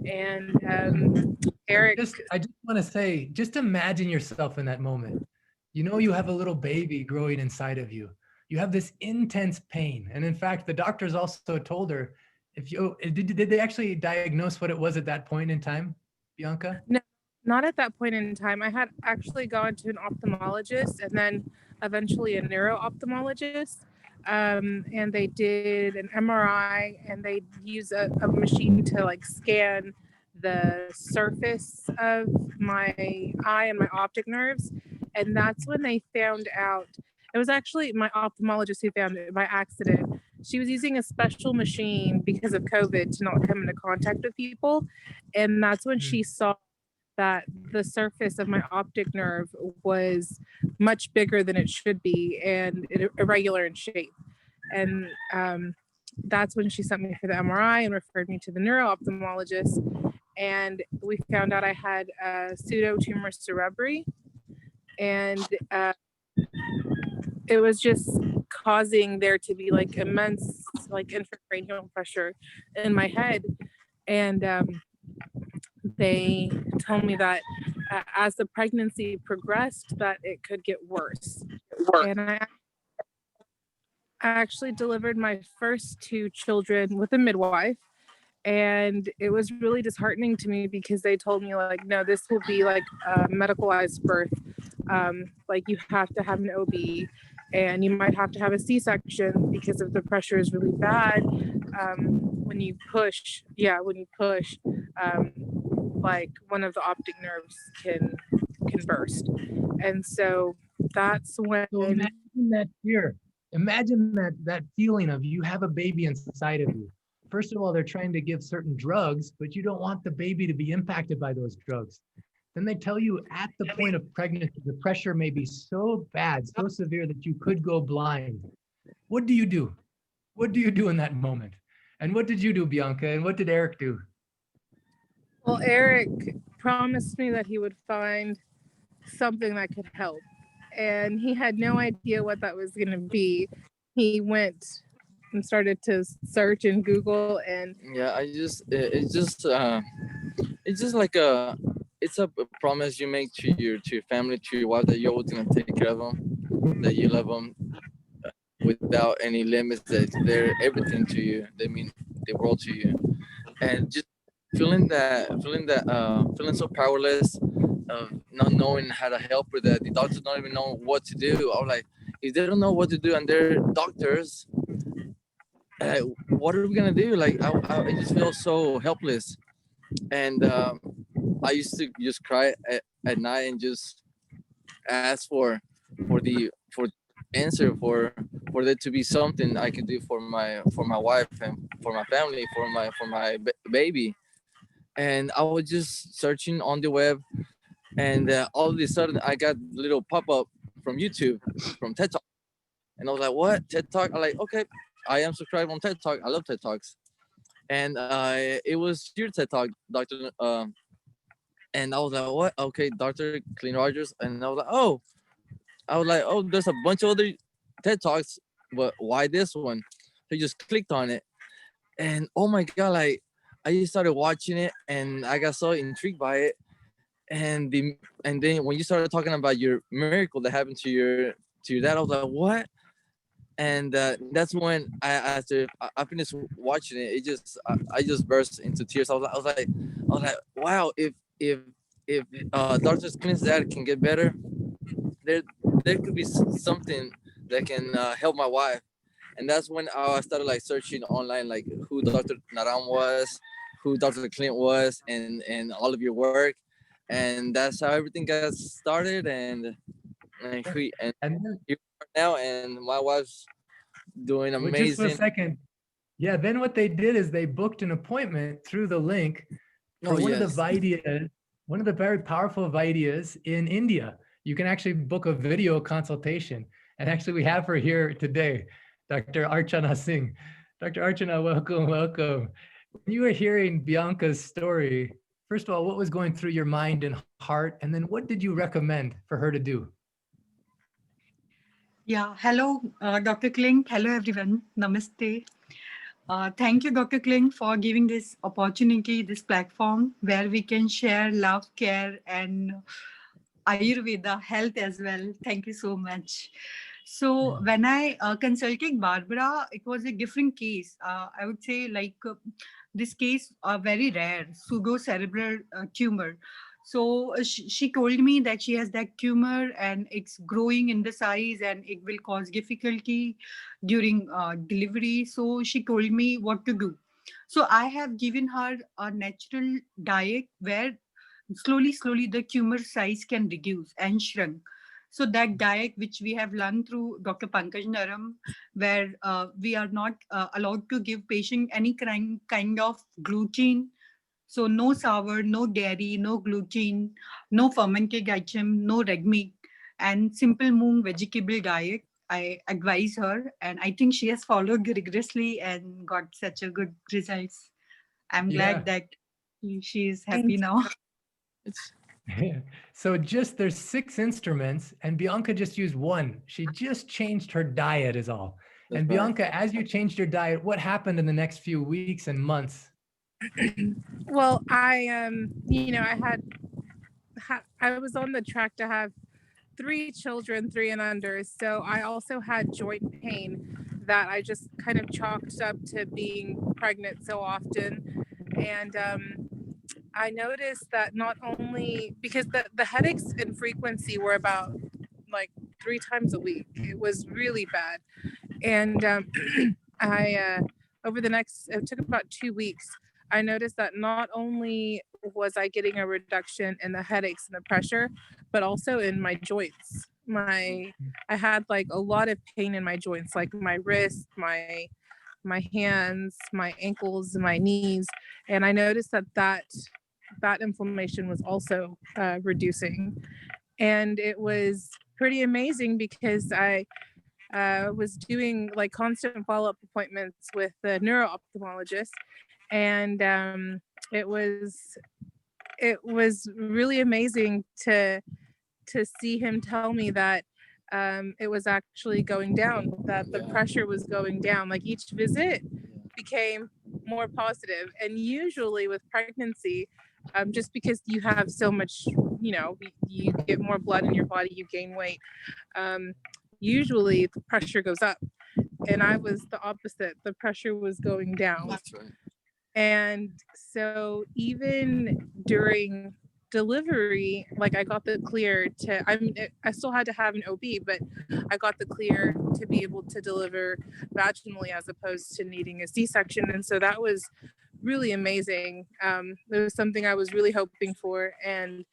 And Eric, I just want to say, just imagine yourself in that moment. You know, you have a little baby growing inside of you. You have this intense pain. And in fact, the doctors also told her, if you did they actually diagnose what it was at that point in time, Bianca? No, not at that point in time. I had actually gone to an ophthalmologist and then eventually a neuro-ophthalmologist. And they did an MRI, and they use a machine to like scan the surface of my eye and my optic nerves. And that's when they found out. It was actually my ophthalmologist who found it by accident. She was using a special machine because of COVID to not come into contact with people. And that's when she saw that the surface of my optic nerve was much bigger than it should be and irregular in shape. And that's when she sent me for the MRI and referred me to the neuro-ophthalmologist. And we found out I had a pseudotumor cerebri. And it was just causing there to be like immense like intracranial pressure in my head. And they told me that as the pregnancy progressed, that it could get worse. And I actually delivered my first 2 children with a midwife. And it was really disheartening to me because they told me like, no, this will be like a medicalized birth. Like, you have to have an OB, and you might have to have a C-section because if the pressure is really bad, when you push, like one of the optic nerves can burst. And so that's when. So imagine that fear. Imagine that feeling of you have a baby inside of you. First of all, they're trying to give certain drugs, but you don't want the baby to be impacted by those drugs. Then they tell you at the point of pregnancy, the pressure may be so bad, so severe that you could go blind. What do you do? What do you do in that moment? And what did you do, Bianca? And what did Eric do? Well, Eric promised me that he would find something that could help. And he had no idea what that was going to be. He went and started to search in Google, and it's just like it's a promise you make to your family, to your wife, that you're always gonna take care of them, that you love them without any limits, that they're everything to you. They mean the world to you, and just feeling so powerless of not knowing how to help with that. The doctors don't even know what to do. I'm like, if they don't know what to do and they're doctors, what are we gonna do? Like, I just feel so helpless. And I used to just cry at night and just ask for answer, for there to be something I could do for my wife and for my family, for my baby. And I was just searching on the web, and all of a sudden I got little pop-up from YouTube, from TED Talk, and I was like, what? TED Talk? I'm like, okay, I am subscribed on TED Talk. I love TED Talks. and it was your TED Talk, Doctor. And I was like, what? Okay, Dr. Clint Rogers, and I was like, oh, there's a bunch of other TED Talks, but why this one? So I just clicked on it, and oh my god, like I just started watching it, and I got so intrigued by it. And then when you started talking about your miracle that happened to your dad, I was like, what? And that's when after I finished watching it, I just burst into tears. I was like, wow, if Dr. Clint's dad can get better, there there could be something that can help my wife. And that's when I started like searching online, like who Dr. Naram was, who Dr. Clint was, and all of your work. And that's how everything got started. And then, here we are now, and my wife's doing well, just for a amazing. second. Yeah, then what they did is they booked an appointment through the link for Oh one of the yes. Vaidyas, one of the very powerful Vaidyas in India. You can actually book a video consultation. And actually we have her here today, Dr. Archana Singh. Dr. Archana, welcome, welcome. When you were hearing Bianca's story, first of all, what was going through your mind and heart? And then what did you recommend for her to do? Yeah, hello, Dr. Kling. Hello, everyone. Namaste. Thank you, Dr. Kling, for giving this opportunity, this platform where we can share love, care, and Ayurveda health as well. Thank you so much. So when I consulted Barbara, it was a different case. I would say like this case very rare, pseudocerebral tumor. So she told me that she has that tumor and it's growing in the size and it will cause difficulty during delivery. So she told me what to do. So I have given her a natural diet where slowly the tumor size can reduce and shrink. So that diet which we have learned through Dr. Pankaj Naram, where we are not allowed to give patient any kind of gluten. So no sour, no dairy, no gluten, no fermented item, no red meat, and simple moong vegetable diet. I advise her, and I think she has followed rigorously and got such a good results. I'm glad that she is happy now. So just there's 6 instruments and Bianca just used one. She just changed her diet is all. That's and right. Bianca, as you changed your diet, what happened in the next few weeks and months? Well, I you know, I was on the track to have 3 children, 3 and under. So I also had joint pain that I just kind of chalked up to being pregnant so often. And I noticed that not only because the headaches in frequency were about like 3 times a week. It was really bad. And I over the next, it took about 2 weeks, I noticed that not only was I getting a reduction in the headaches and the pressure, but also in my joints. I had like a lot of pain in my joints, like my wrist, my hands, my ankles, my knees. And I noticed that inflammation was also reducing. And it was pretty amazing because I was doing like constant follow-up appointments with the neuro-ophthalmologist, and it was really amazing to see him tell me that it was actually going down, that the pressure was going down. Like each visit became more positive. And usually with pregnancy, just because you have so much, you get more blood in your body, you gain weight. Usually the pressure goes up, and I was the opposite. The pressure was going down. That's right. And so even during delivery, like I got the clear to, I still had to have an OB, but I got the clear to be able to deliver vaginally as opposed to needing a C-section. And so that was really amazing. It was something I was really hoping for. And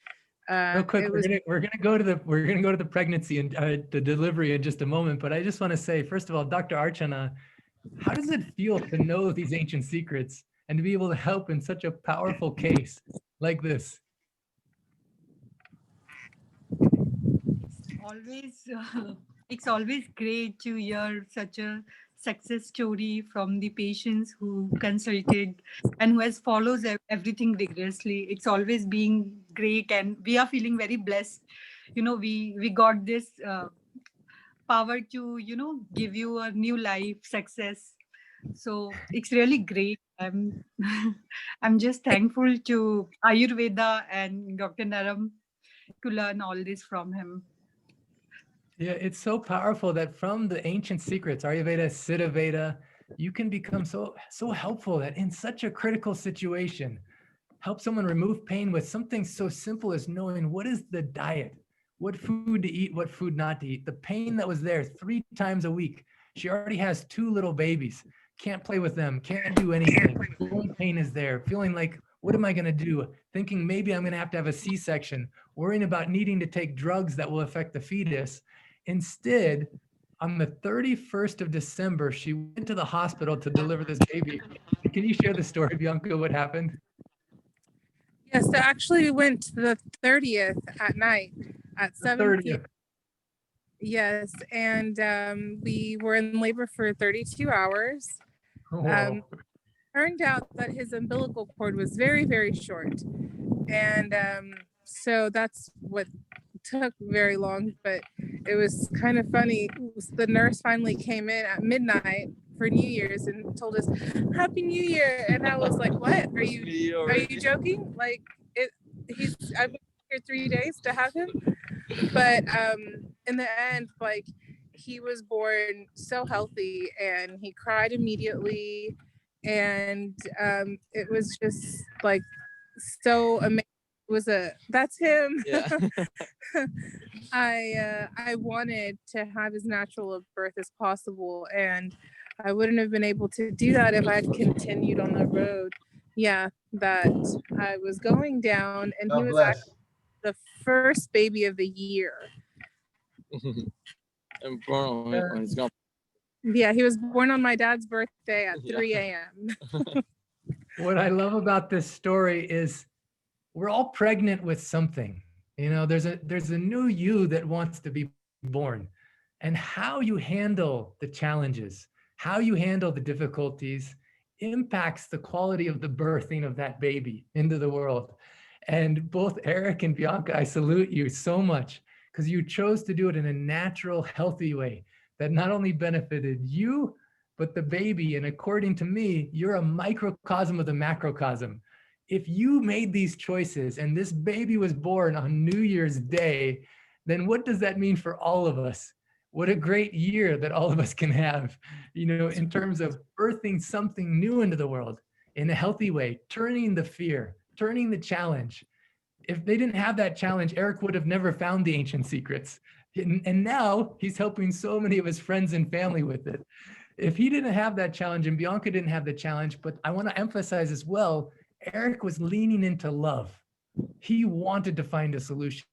Real quick, we're gonna go to the pregnancy and the delivery in just a moment. But I just want to say, first of all, Dr. Archana, how does it feel to know these ancient secrets and to be able to help in such a powerful case like this? It's always great to hear such a success story from the patients who consulted and who has follows everything rigorously. It's always been great, and we are feeling very blessed. We got this power to give you a new life success. So it's really great. I'm just thankful to Ayurveda and Dr. Naram to learn all this from him. Yeah, it's so powerful that from the ancient secrets, Ayurveda, Siddha Veda, you can become so helpful that in such a critical situation, help someone remove pain with something so simple as knowing what is the diet, what food to eat, what food not to eat. The pain that was there 3 times a week. She already has 2 little babies, can't play with them, can't do anything. Growing pain is there, feeling like, what am I going to do? Thinking maybe I'm going to have a C-section, worrying about needing to take drugs that will affect the fetus. Instead, on the 31st of December, she went to the hospital to deliver this baby. Can you share the story, Bianca, what happened? Yes, so actually we went to the 30th at night at 7 p.m. Yes, and we were in labor for 32 hours. Turned out that his umbilical cord was very, very short. And so that's what took very long, but it was kind of funny. The nurse finally came in at midnight for New Year's and told us Happy New Year, and I was like, what are you joking? Like I've been here 3 days to have him, but in the end, like, he was born so healthy and he cried immediately, and it was just like so amazing. That's him. Yeah. I wanted to have as natural of birth as possible, and I wouldn't have been able to do that if I had continued on the road. Yeah, that I was going down, and he was actually the first baby of the year. And born when he's gone. Yeah, he was born on my dad's birthday at 3 a.m. What I love about this story is we're all pregnant with something. There's a new you that wants to be born, and how you handle the challenges, how you handle the difficulties impacts the quality of the birthing of that baby into the world. And both Eric and Bianca, I salute you so much because you chose to do it in a natural, healthy way that not only benefited you, but the baby. And according to me, you're a microcosm of the macrocosm. If you made these choices and this baby was born on New Year's Day, then what does that mean for all of us? What a great year that all of us can have, in terms of birthing something new into the world in a healthy way, turning the fear, turning the challenge. If they didn't have that challenge, Eric would have never found the ancient secrets. And now he's helping so many of his friends and family with it. If he didn't have that challenge and Bianca didn't have the challenge, but I want to emphasize as well, Eric was leaning into love. He wanted to find a solution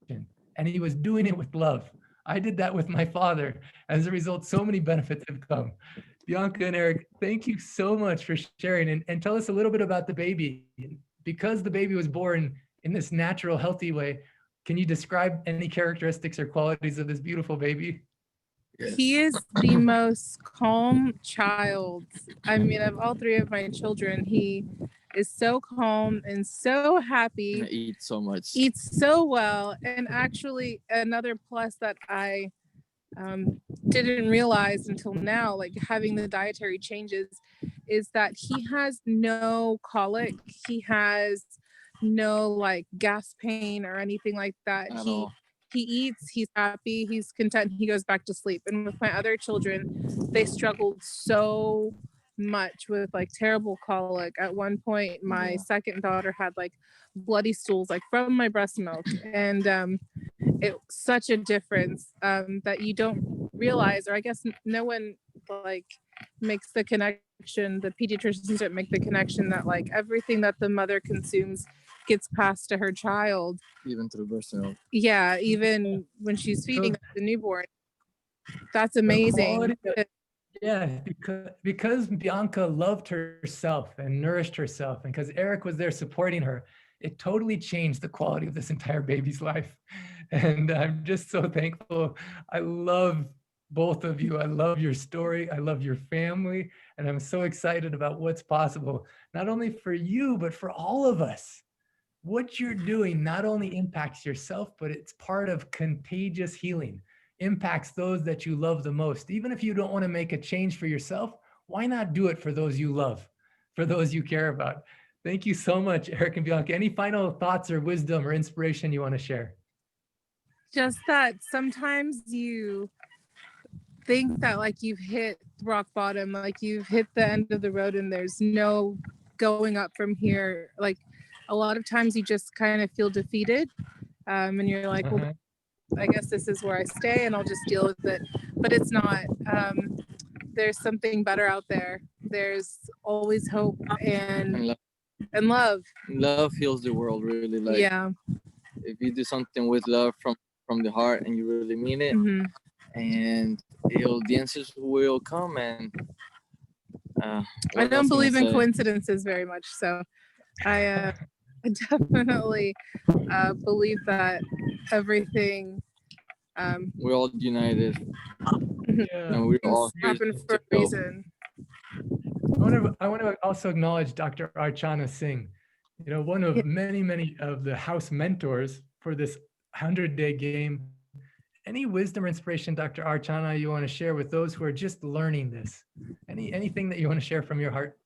and he was doing it with love. I did that with my father. As a result, so many benefits have come. Bianca and Eric, thank you so much for sharing, and tell us a little bit about the baby. Because the baby was born in this natural, healthy way, can you describe any characteristics or qualities of this beautiful baby? He is the most calm child. I mean, of all 3 of my children, he is so calm and so happy. And eats so much. Eats so well. And actually, another plus that I didn't realize until now, like having the dietary changes, is that he has no colic. He has no like gas pain or anything like that. He eats, he's happy, he's content, he goes back to sleep. And with my other children, they struggled so much with like terrible colic. At one point, my second daughter had like bloody stools like from my breast milk. And it such a difference that you don't realize, or I guess no one like makes the connection. The pediatricians don't make the connection that like everything that the mother consumes gets passed to her child, even through birth milk. Yeah, even when she's feeding the newborn. That's amazing. Yeah, because Bianca loved herself and nourished herself, and because Eric was there supporting her, it totally changed the quality of this entire baby's life. And I'm just so thankful. I love both of you. I love your story. I love your family. And I'm so excited about what's possible, not only for you, but for all of us. What you're doing not only impacts yourself, but it's part of contagious healing, impacts those that you love the most. Even if you don't want to make a change for yourself, why not do it for those you love, for those you care about? Thank you so much, Eric and Bianca. Any final thoughts or wisdom or inspiration you want to share? Just that sometimes you think that like you've hit rock bottom, like you've hit the end of the road and there's no going up from here. Like a lot of times you just kind of feel defeated, and you're like, well, I guess this is where I stay and I'll just deal with it. But it's not. There's something better out there. There's always hope and love. Love heals the world, really. Like, Yeah. if you do something with love from the heart and you really mean it, and the answers will come. And I don't believe in coincidences very much, so I definitely believe that everything we're all united. And we're all here happen for a reason. I want to also acknowledge Dr. Archana Singh, one of many of the house mentors for this 100-day game. Any wisdom or inspiration, Dr. Archana, you want to share with those who are just learning this? Anything that you want to share from your heart?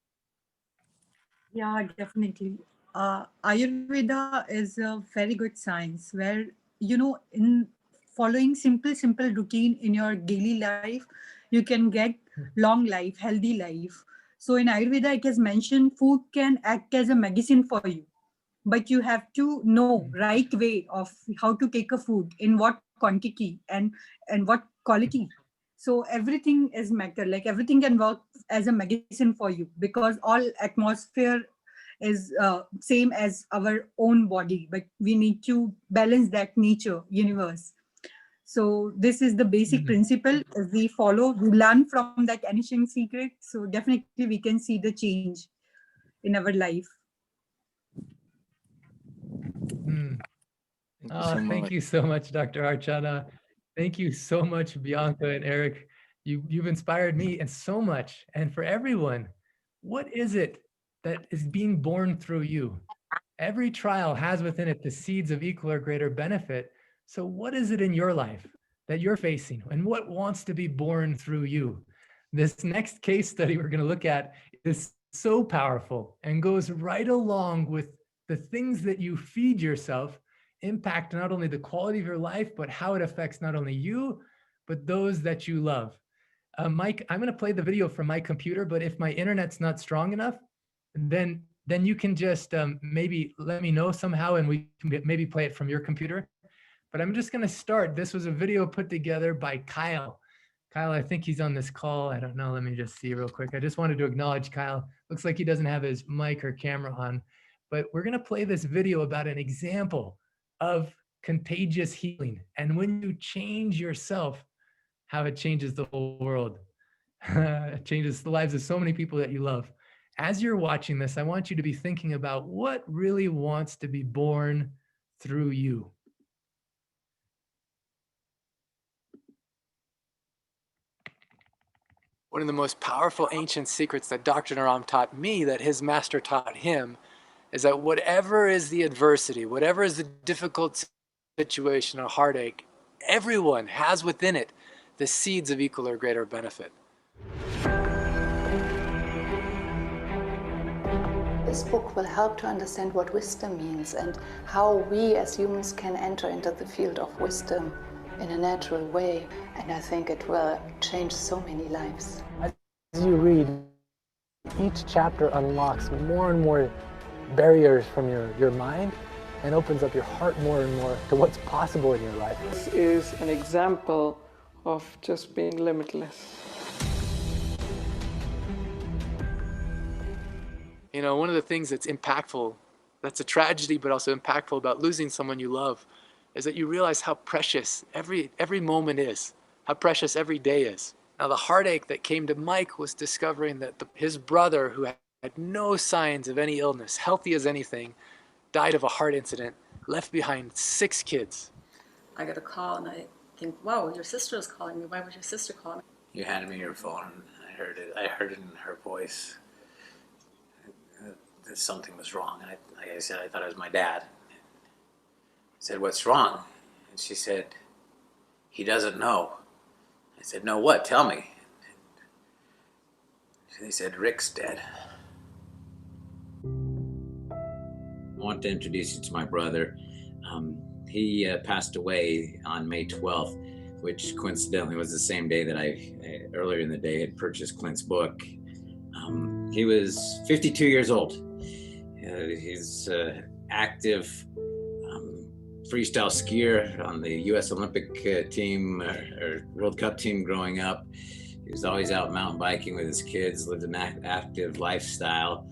Yeah, definitely. Ayurveda is a very good science where, in following simple routine in your daily life, you can get long life, healthy life. So in Ayurveda, it is mentioned food can act as a medicine for you, but you have to know right way of how to take a food, in what quantity and what quality. So everything is matter, like everything can work as a medicine for you, because all atmosphere is same as our own body, but we need to balance that nature universe. So this is the basic principle. If we follow, we learn from that ancient secret, so definitely we can see the change in our life. Thank you so much, Dr. Archana. Thank you so much, Bianca and Eric. You've inspired me and so much. And for everyone, what is it that is being born through you? Every trial has within it the seeds of equal or greater benefit. So what is it in your life that you're facing, and what wants to be born through you? This next case study we're going to look at is so powerful and goes right along with the things that you feed yourself impact not only the quality of your life, but how it affects not only you, but those that you love. Mike, I'm going to play the video from my computer, but if my internet's not strong enough, then you can just maybe let me know somehow and we can maybe play it from your computer. But I'm just going to start. This was a video put together by Kyle. Kyle, I think he's on this call. I don't know. Let me just see real quick. I just wanted to acknowledge Kyle. Looks like he doesn't have his mic or camera on, but we're going to play this video about an example of contagious healing. And when you change yourself, how it changes the whole world. It changes the lives of so many people that you love. As you're watching this, I want you to be thinking about what really wants to be born through you. One of the most powerful ancient secrets that Dr. Naram taught me, that his master taught him, is that whatever is the adversity, whatever is the difficult situation or heartache, everyone has within it the seeds of equal or greater benefit. This book will help to understand what wisdom means and how we as humans can enter into the field of wisdom in a natural way. And I think it will change so many lives. As you read, each chapter unlocks more and more barriers from your mind and opens up your heart more and more to what's possible in your life. This is an example of just being limitless. You know, one of the things that's impactful, that's a tragedy, but also impactful about losing someone you love, is that you realize how precious every moment is, how precious every day is. Now, the heartache that came to Mike was discovering that his brother, who had no signs of any illness, healthy as anything, died of a heart incident, left behind 6 kids. I got a call and I think, whoa, your sister is calling me. Why would your sister call me? You handed me your phone, and I heard it. I heard it in her voice. That something was wrong. And like I said, I thought it was my dad. I said, "What's wrong?" And she said, "He doesn't know." I said, "No, what? Tell me." They said, "Rick's dead." I want to introduce you to my brother. He passed away on May 12th, which coincidentally was the same day that I earlier in the day had purchased Clint's book. He was 52 years old. He's active freestyle skier on the U.S. Olympic team or World Cup team growing up. He was always out mountain biking with his kids, lived an active lifestyle,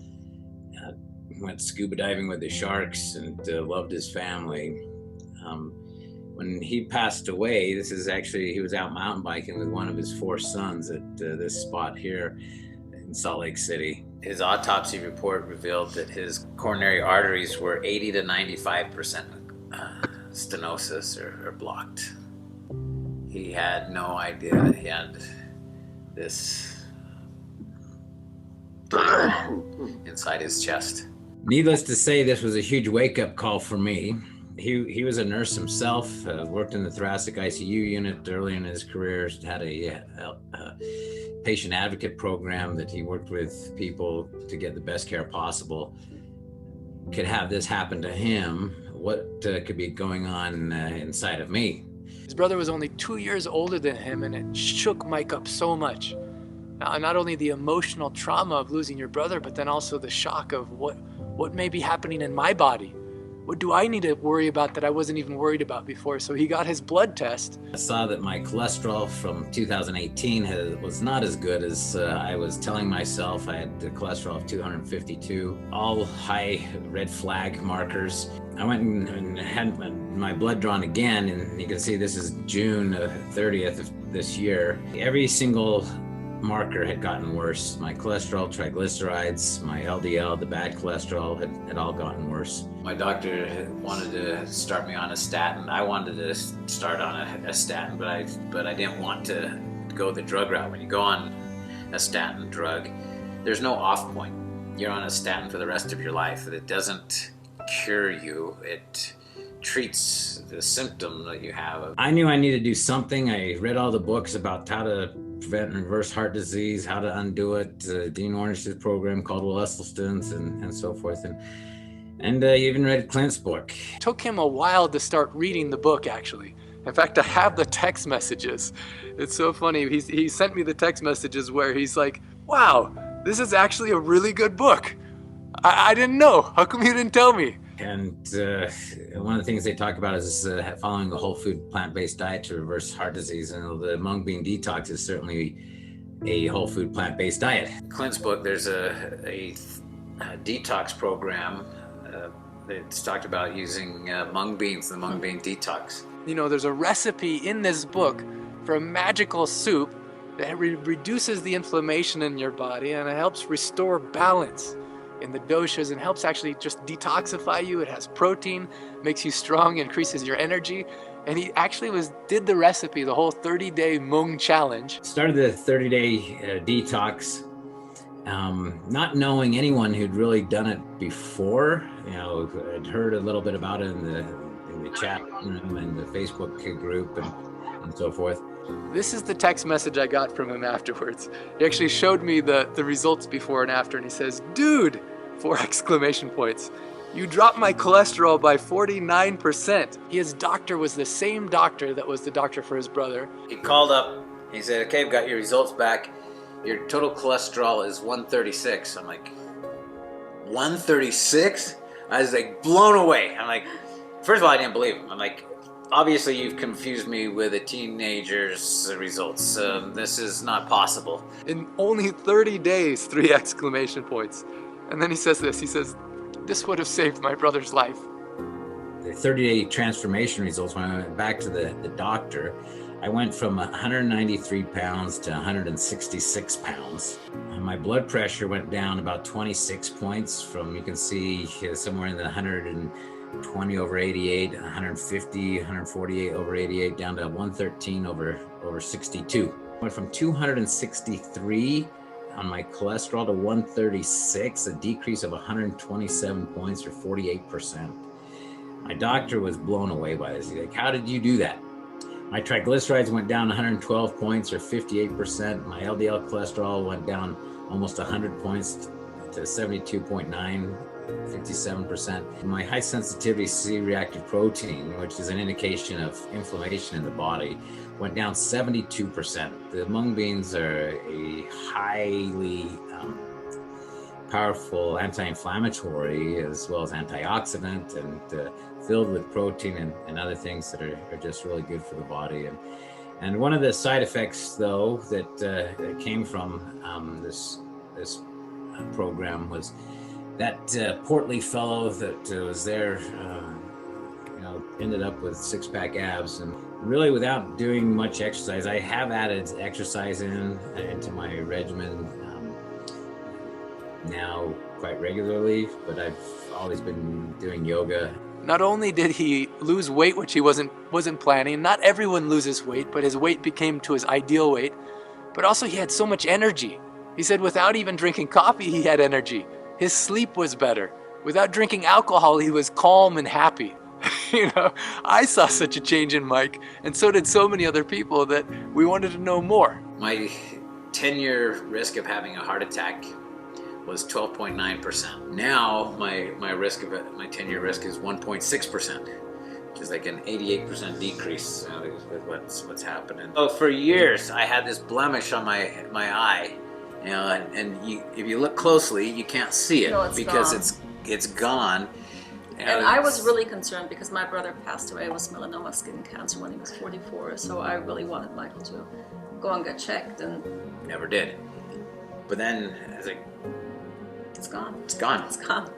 went scuba diving with the sharks, and loved his family. When he passed away, he was out mountain biking with one of his 4 sons at this spot here in Salt Lake City. His autopsy report revealed that his coronary arteries were 80 to 95% stenosis or blocked. He had no idea that he had this inside his chest. Needless to say, this was a huge wake-up call for me. He was a nurse himself, worked in the thoracic ICU unit early in his career, had a patient advocate program that he worked with people to get the best care possible. Could have this happen to him, what could be going on inside of me? His brother was only 2 years older than him, and it shook Mike up so much. Now, not only the emotional trauma of losing your brother, but then also the shock of what may be happening in my body. What do I need to worry about that I wasn't even worried about before? So he got his blood test. I saw that my cholesterol from 2018 was not as good as I was telling myself. I had a cholesterol of 252, all high red flag markers. I went and had my blood drawn again, and you can see this is June 30th of this year. Every single marker had gotten worse. My cholesterol, triglycerides, my LDL, the bad cholesterol had all gotten worse. My doctor wanted to start me on a statin. I wanted to start on a statin, but I didn't want to go the drug route. When you go on a statin drug, there's no off point. You're on a statin for the rest of your life. It doesn't cure you. It treats the symptom that you have. I knew I needed to do something. I read all the books about how to prevent and reverse heart disease, how to undo it, Dean Ornish's program, Caldwell Esselstyn's, and so forth. And I even read Clint's book. It took him a while to start reading the book, actually. In fact, I have the text messages. It's so funny. He sent me the text messages where he's like, wow, this is actually a really good book. I didn't know. How come you didn't tell me? And one of the things they talk about is following a whole food plant-based diet to reverse heart disease. And the mung bean detox is certainly a whole food plant-based diet. Clint's book, there's a detox program that's talked about using mung beans, the mung bean detox. You know, there's a recipe in this book for a magical soup that reduces the inflammation in your body, and it helps restore balance in the doshas and helps actually just detoxify you. It has protein, makes you strong, increases your energy. And he actually did the recipe, the whole 30-day Mung challenge. Started the 30-day detox, not knowing anyone who'd really done it before. You know, I'd heard a little bit about it in the chat room and the Facebook group and so forth. This is the text message I got from him afterwards. He actually showed me the results before and after, and he says, dude, 4 exclamation points. You dropped my cholesterol by 49%. His doctor was the same doctor that was the doctor for his brother. He called up, he said, okay, I've got your results back. Your total cholesterol is 136. I'm like, 136? I was like blown away. I'm like, first of all, I didn't believe him. I'm like, obviously you've confused me with a teenager's results. This is not possible. In only 30 days, 3 exclamation points. And then he says this, he says, this would have saved my brother's life. The 30-day transformation results, when I went back to the doctor, I went from 193 pounds to 166 pounds. My blood pressure went down about 26 points from, you can see somewhere in the 120 over 88, 150, 148 over 88, down to 113 over 62. Went from 263 on my cholesterol to 136, a decrease of 127 points or 48%. My doctor was blown away by this. He's like, how did you do that? My triglycerides went down 112 points or 58%. My LDL cholesterol went down almost 100 points to 72.9, 57%. My high sensitivity C-reactive protein, which is an indication of inflammation in the body, went down 72%. The mung beans are a highly powerful anti-inflammatory as well as antioxidant, and filled with protein and other things that are just really good for the body. And one of the side effects, though, that came from this program was that portly fellow that was there, ended up with six-pack abs. And really, without doing much exercise, I have added exercise into my regimen now quite regularly, but I've always been doing yoga. Not only did he lose weight, which he wasn't planning, not everyone loses weight, but his weight became to his ideal weight, but also he had so much energy. He said without even drinking coffee, he had energy. His sleep was better. Without drinking alcohol, he was calm and happy. I saw such a change in Mike, and so did so many other people, that we wanted to know more. My 10-year risk of having a heart attack was 12.9%. Now my 10-year risk is 1.6%, which is like an 88% decrease with what's happening. So for years I had this blemish on my eye, and if you look closely, you can't see it because it's gone. And I was really concerned because my brother passed away with melanoma skin cancer when he was 44. So I really wanted Michael to go and get checked, and never did. But then I was like, it's gone. It's gone. It's gone.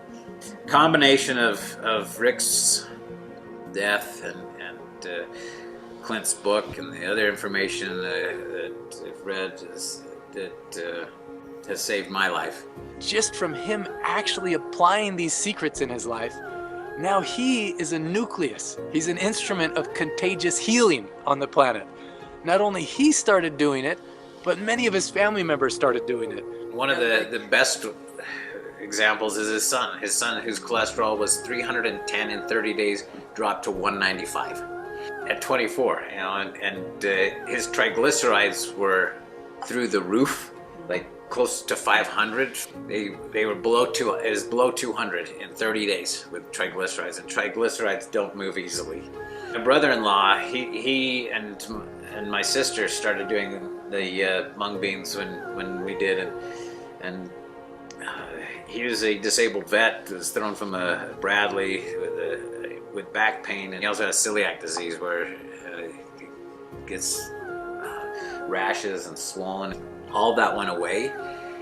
Combination of Rick's death and Clint's book and the other information that I've read has saved my life. Just from him actually applying these secrets in his life, now he is a nucleus. He's an instrument of contagious healing on the planet. Not only he started doing it, but many of his family members started doing it. One of the best examples is his son. His son, whose cholesterol was 310 in 30 days, dropped to 195 at 24. And his triglycerides were through the roof, like close to 500. They were below 200 in 30 days with triglycerides, and triglycerides don't move easily. My brother-in-law, he and my sister started doing the mung beans when we did, and he was a disabled vet that was thrown from a Bradley with back pain, and he also has celiac disease where he gets rashes and swollen. All that went away,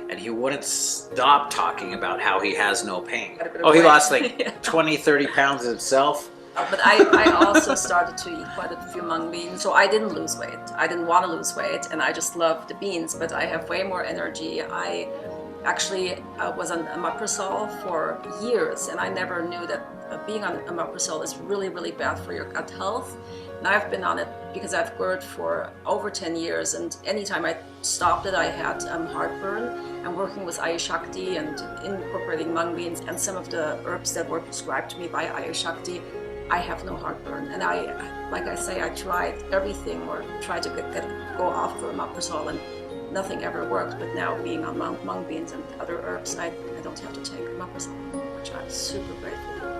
and he wouldn't stop talking about how he has no pain. Oh, he lost like 20, 30 pounds himself. But I also started to eat quite a few mung beans, so I didn't lose weight. I didn't want to lose weight, and I just love the beans, but I have way more energy. I actually was on omeprazole for years, and I never knew that being on omeprazole is really, really bad for your gut health. And I've been on it because I've GERD for over 10 years, and anytime I stopped it, I had heartburn. And working with Ayya Shakti and incorporating mung beans and some of the herbs that were prescribed to me by Ayya Shakti, I have no heartburn. And like I say, I tried everything or tried to go off the omeprazole, and nothing ever worked. But now being on mung beans and other herbs, I don't have to take omeprazole, which I'm super grateful for.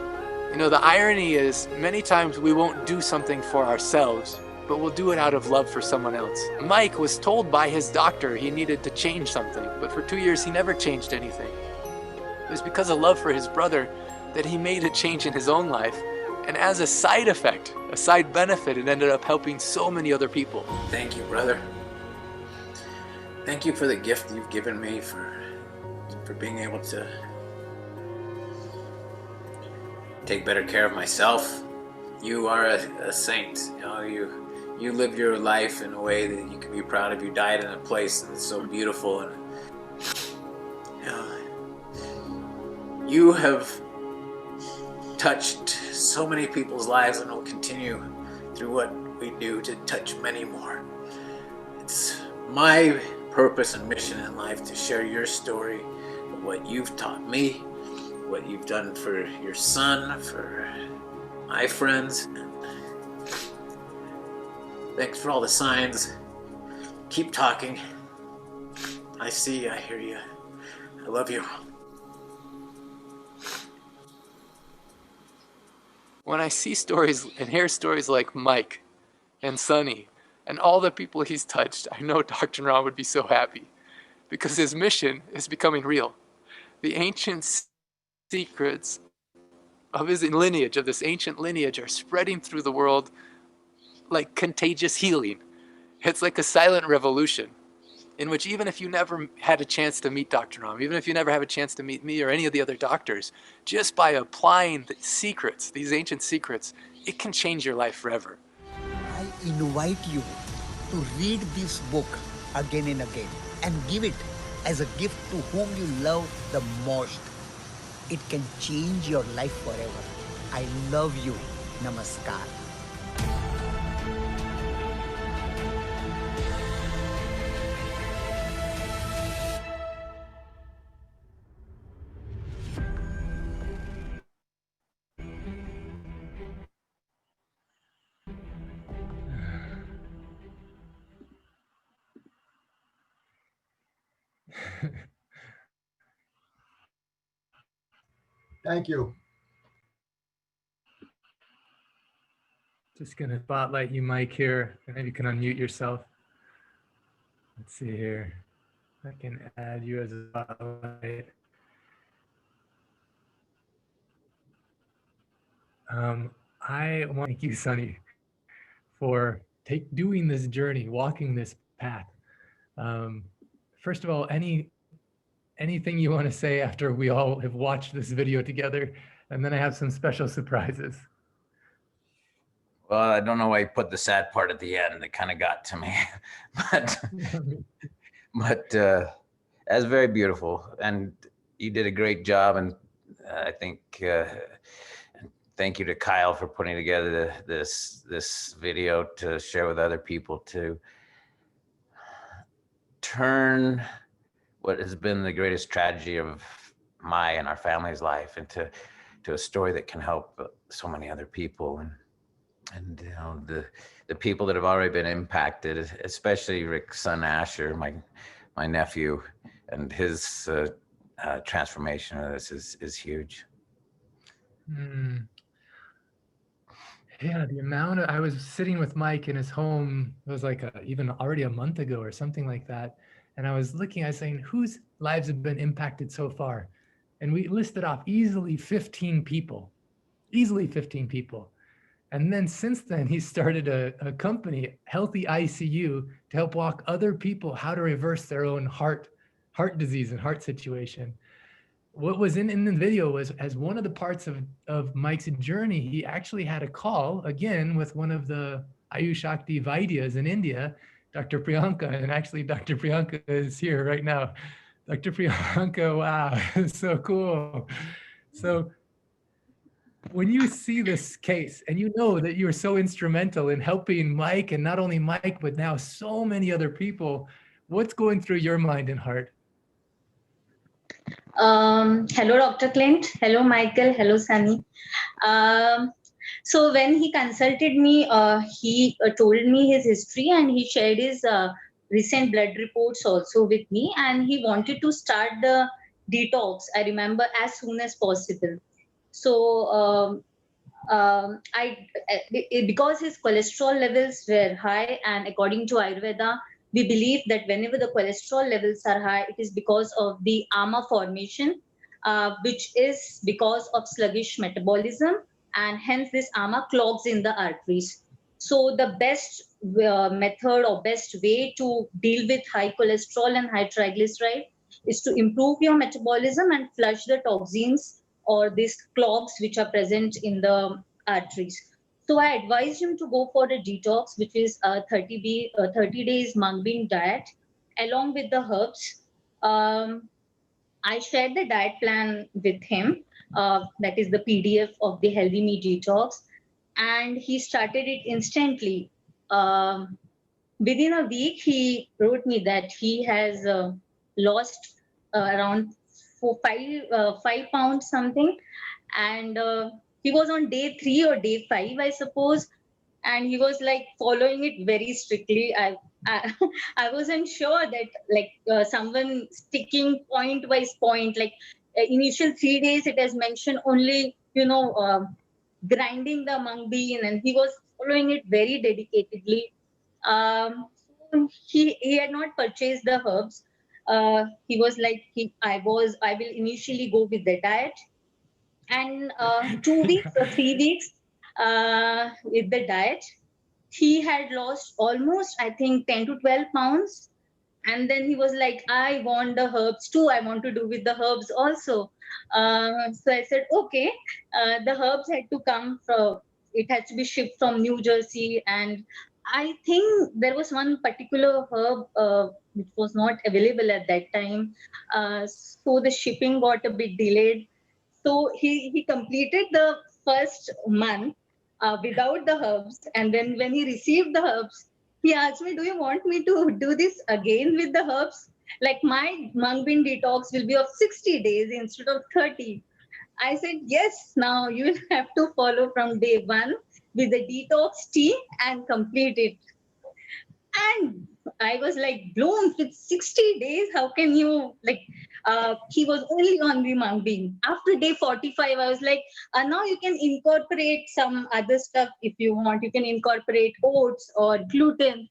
The irony is many times we won't do something for ourselves, but we'll do it out of love for someone else. Mike was told by his doctor he needed to change something, but for 2 years he never changed anything. It was because of love for his brother that he made a change in his own life. And as a side effect, a side benefit, it ended up helping so many other people. Thank you, brother. Thank you for the gift you've given me for being able to take better care of myself. You are a saint. You live your life in a way that you can be proud of. You died in a place that's so beautiful, and you have touched so many people's lives and will continue through what we do to touch many more. It's my purpose and mission in life to share your story of what you've taught me, what you've done for your son, for my friends. Thanks for all the signs. Keep talking. I see you, I hear you. I love you. When I see stories and hear stories like Mike and Sonny and all the people he's touched, I know Dr. Ram would be so happy because his mission is becoming real. The ancient secrets of his lineage, of this ancient lineage, are spreading through the world like contagious healing. It's like a silent revolution in which even if you never had a chance to meet Dr. Ram, even if you never have a chance to meet me or any of the other doctors, just by applying the secrets, these ancient secrets, it can change your life forever. I invite you to read this book again and again and give it as a gift to whom you love the most. It can change your life forever. I love you. Namaskar. Thank you. Just gonna spotlight you, Mike, here. Maybe you can unmute yourself. Let's see here. I can add you as a spotlight. I want to thank you, Sonny, for doing this journey, walking this path. First of all, anything you want to say after we all have watched this video together, and then I have some special surprises. Well, I don't know why you put the sad part at the end. It kind of got to me, but that's very beautiful, and you did a great job. And I think thank you to Kyle for putting together this video to share with other people to turn what has been the greatest tragedy of my and our family's life into a story that can help so many other people. And you know, the people that have already been impacted, especially Rick's son Asher, my nephew, and his transformation of this is huge. Yeah, the amount of, I was sitting with Mike in his home, it was like even already a month ago or something like that. And I was saying, whose lives have been impacted so far? And we listed off easily 15 people. And then since then, he started a company, Healthy ICU, to help walk other people how to reverse their own heart disease and heart situation. What was in the video was, as one of the parts of Mike's journey, he actually had a call again with one of the Ayush Shakti Vaidyas in India, Dr. Priyanka. And actually, Dr. Priyanka is here right now. Dr. Priyanka, wow, so cool. So when you see this case and you know that you were so instrumental in helping Mike, and not only Mike, but now so many other people, what's going through your mind and heart? Hello, Dr. Clint. Hello, Michael. Hello, Sunny. So when he consulted me, he told me his history, and he shared his recent blood reports also with me, and he wanted to start the detox, I remember, as soon as possible. So because his cholesterol levels were high, and according to Ayurveda, we believe that whenever the cholesterol levels are high, it is because of the ama formation, which is because of sluggish metabolism, and hence this ama clogs in the arteries. So the best method or best way to deal with high cholesterol and high triglyceride is to improve your metabolism and flush the toxins or these clogs which are present in the arteries. So I advised him to go for a detox, which is a 30 days mung bean diet, along with the herbs. I shared the diet plan with him, that is the PDF of the healthy meat detox, and he started it instantly. Within a week, he wrote me that he has lost around 5 pounds something, and he was on day 3 or day 5, I suppose, and he was like following it very strictly. I, I wasn't sure that like someone sticking point by point, like initial 3 days it has mentioned only, grinding the mung bean, and he was following it very dedicatedly. So he had not purchased the herbs. He was like, I will initially go with the diet, and 2 weeks or 3 weeks with the diet, he had lost almost, I think, 10 to 12 pounds. And then he was like, I want the herbs too. I want to do with the herbs also. So I said, okay. The herbs had to come from, it had to be shipped from New Jersey. And I think there was one particular herb which was not available at that time. So the shipping got a bit delayed. So he completed the first month without the herbs. And then when he received the herbs, he asked me, do you want me to do this again with the herbs? Like my mung bean detox will be of 60 days instead of 30. I said, yes, now you will have to follow from day 1 with the detox tea and complete it. And I was like blown with 60 days. How can you he was only on the mung bean. After day 45, I was like, now you can incorporate some other stuff if you want. You can incorporate oats or gluten.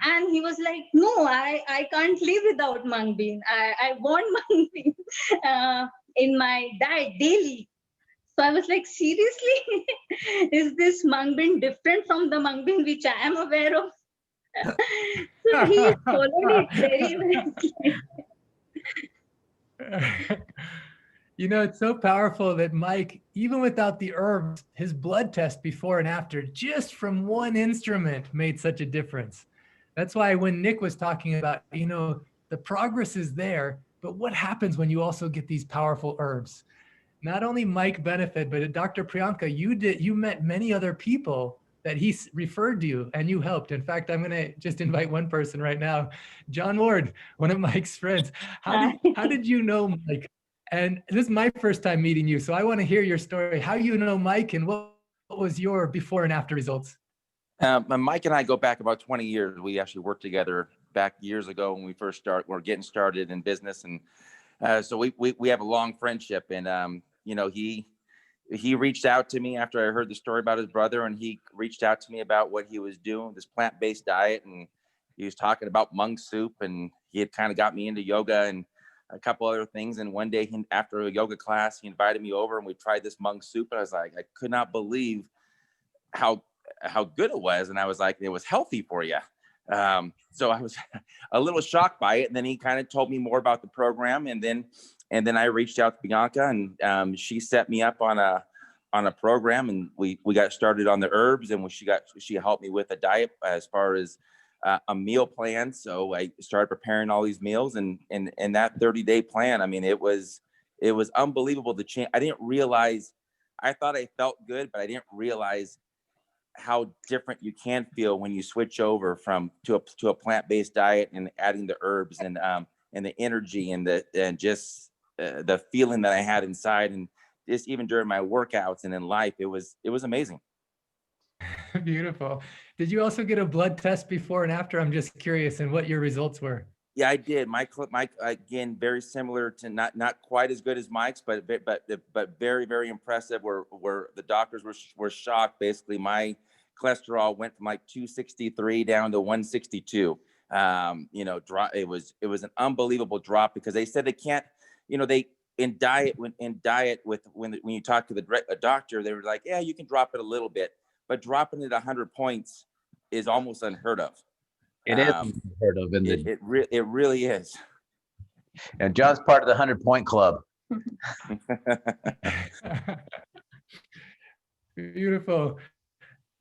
And he was like, no, I can't live without mung bean. I want mung bean in my diet daily. So I was like, seriously? Is this mung bean different from the mung bean which I am aware of? So he followed it very well. It's so powerful that Mike, even without the herbs, his blood test before and after, just from one instrument, made such a difference. That's why when Nick was talking about, the progress is there, but what happens when you also get these powerful herbs? Not only Mike benefit, but Dr. Priyanka, you met many other people that he referred to you and you helped. In fact, I'm going to just invite one person right now, John Ward, one of Mike's friends. How did you know Mike? And this is my first time meeting you, so I want to hear your story, how you know Mike and what was your before and after results? Mike and I go back about 20 years. We actually worked together back years ago when we first were getting started in business. And so we have a long friendship. And, he reached out to me after I heard the story about his brother, and he reached out to me about what he was doing, this plant-based diet. And he was talking about mung soup, and he had kind of got me into yoga and a couple other things. And one day after a yoga class, he invited me over and we tried this mung soup. And I was like, I could not believe how good it was. And I was like, it was healthy for you. So I was a little shocked by it. And then he kind of told me more about the program. And then I reached out to Bianca, and she set me up on a program, and we got started on the herbs, and she helped me with a diet as far as a meal plan. So I started preparing all these meals, and that 30-day plan, I mean, it was unbelievable to change. I didn't realize, I thought I felt good, but I didn't realize how different you can feel when you switch over to a plant-based diet and adding the herbs and the energy and the feeling that I had inside, and just even during my workouts and in life, it was amazing. Beautiful. Did you also get a blood test before and after? I'm just curious, and what your results were. Yeah, I did. Mike, again, very similar to not quite as good as Mike's, but very, very impressive. Where the doctors were shocked. Basically, my cholesterol went from like 263 down to 162. Drop. It was an unbelievable drop, because they said they can't. When you talk to a doctor, they were like, yeah, you can drop it a little bit, but dropping it 100 points is almost unheard of. It is unheard of. It really is. And John's part of the 100-point club. Beautiful.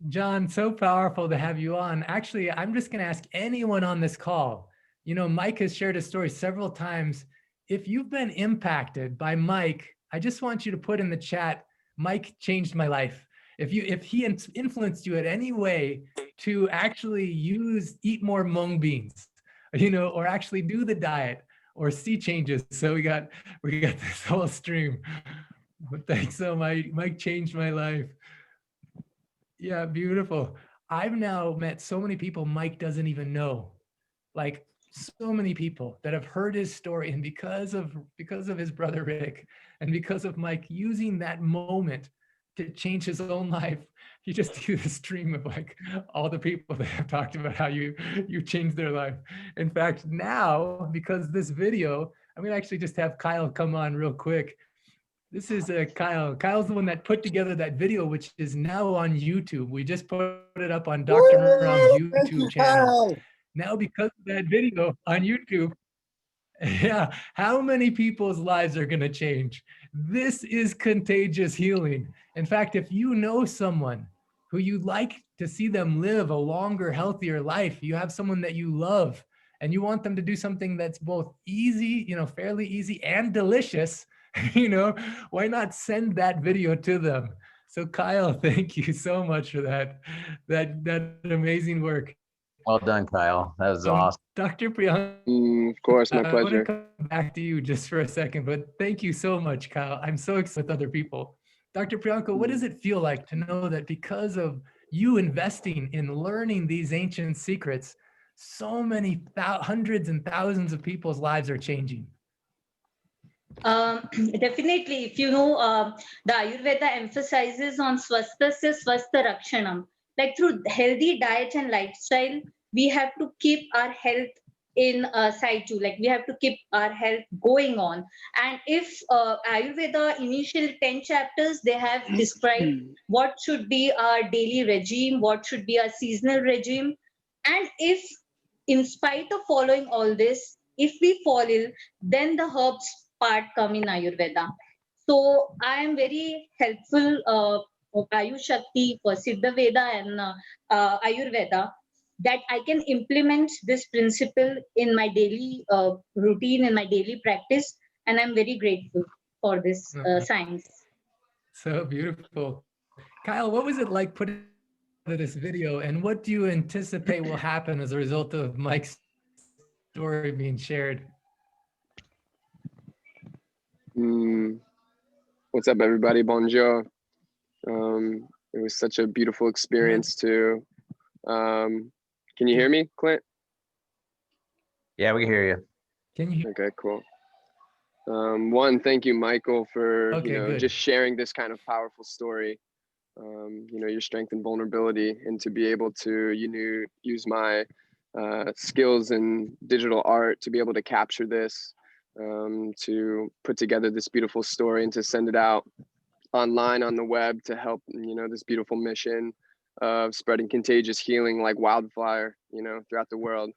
John, so powerful to have you on. Actually, I'm just going to ask anyone on this call. Mike has shared a story several times. If you've been impacted by Mike, I just want you to put in the chat, Mike changed my life. If he influenced you in any way to actually eat more mung beans, or actually do the diet or see changes. So we got this whole stream. But thanks so much. Mike changed my life. Yeah, beautiful. I've now met so many people Mike doesn't even know. Like so many people that have heard his story, and because of his brother Rick and because of Mike using that moment to change his own life, you just do the stream of like all the people that have talked about how you changed their life. In fact, now, because this video, I'm gonna actually just have Kyle come on real quick. This is Kyle. Kyle's the one that put together that video, which is now on YouTube. We just put it up on Dr. Ram's YouTube channel. Now, because of that video on YouTube, yeah, how many people's lives are going to change? This is contagious healing. In fact, if you know someone who you'd like to see them live a longer, healthier life, you have someone that you love and you want them to do something that's both easy, fairly easy and delicious, why not send that video to them? So Kyle, thank you so much for that amazing work. Well done, Kyle. That was awesome. Dr. Priyanka. Of course, my I want pleasure. to come back to you just for a second, but thank you so much, Kyle. I'm so excited with other people. Dr. Priyanka, what does it feel like to know that because of you investing in learning these ancient secrets, so many hundreds and thousands of people's lives are changing? Definitely, if you know, the Ayurveda emphasizes on swasthasya swastha rakshanam. Like through healthy diet and lifestyle, we have to keep our health in situ. Like we have to keep our health going on. And if Ayurveda initial 10 chapters, they have described what should be our daily regime, what should be our seasonal regime. And if in spite of following all this, if we fall ill, then the herbs part come in Ayurveda. So I am very helpful of Ayush Shakti for Siddha Veda and Ayurveda, that I can implement this principle in my daily routine, in my daily practice. And I'm very grateful for this science. So beautiful. Kyle, what was it like putting this video, and what do you anticipate will happen as a result of Mike's story being shared? What's up, everybody? Bonjour. It was such a beautiful experience to. Can you hear me, Clint? Yeah, we can hear you. Can you? Okay, cool. One, thank you, Michael, for good. just sharing this kind of powerful story. Your strength and vulnerability, and to be able to use my skills in digital art to be able to capture this, to put together this beautiful story and to send it out online on the web to help this beautiful mission of spreading contagious healing like wildfire throughout the world.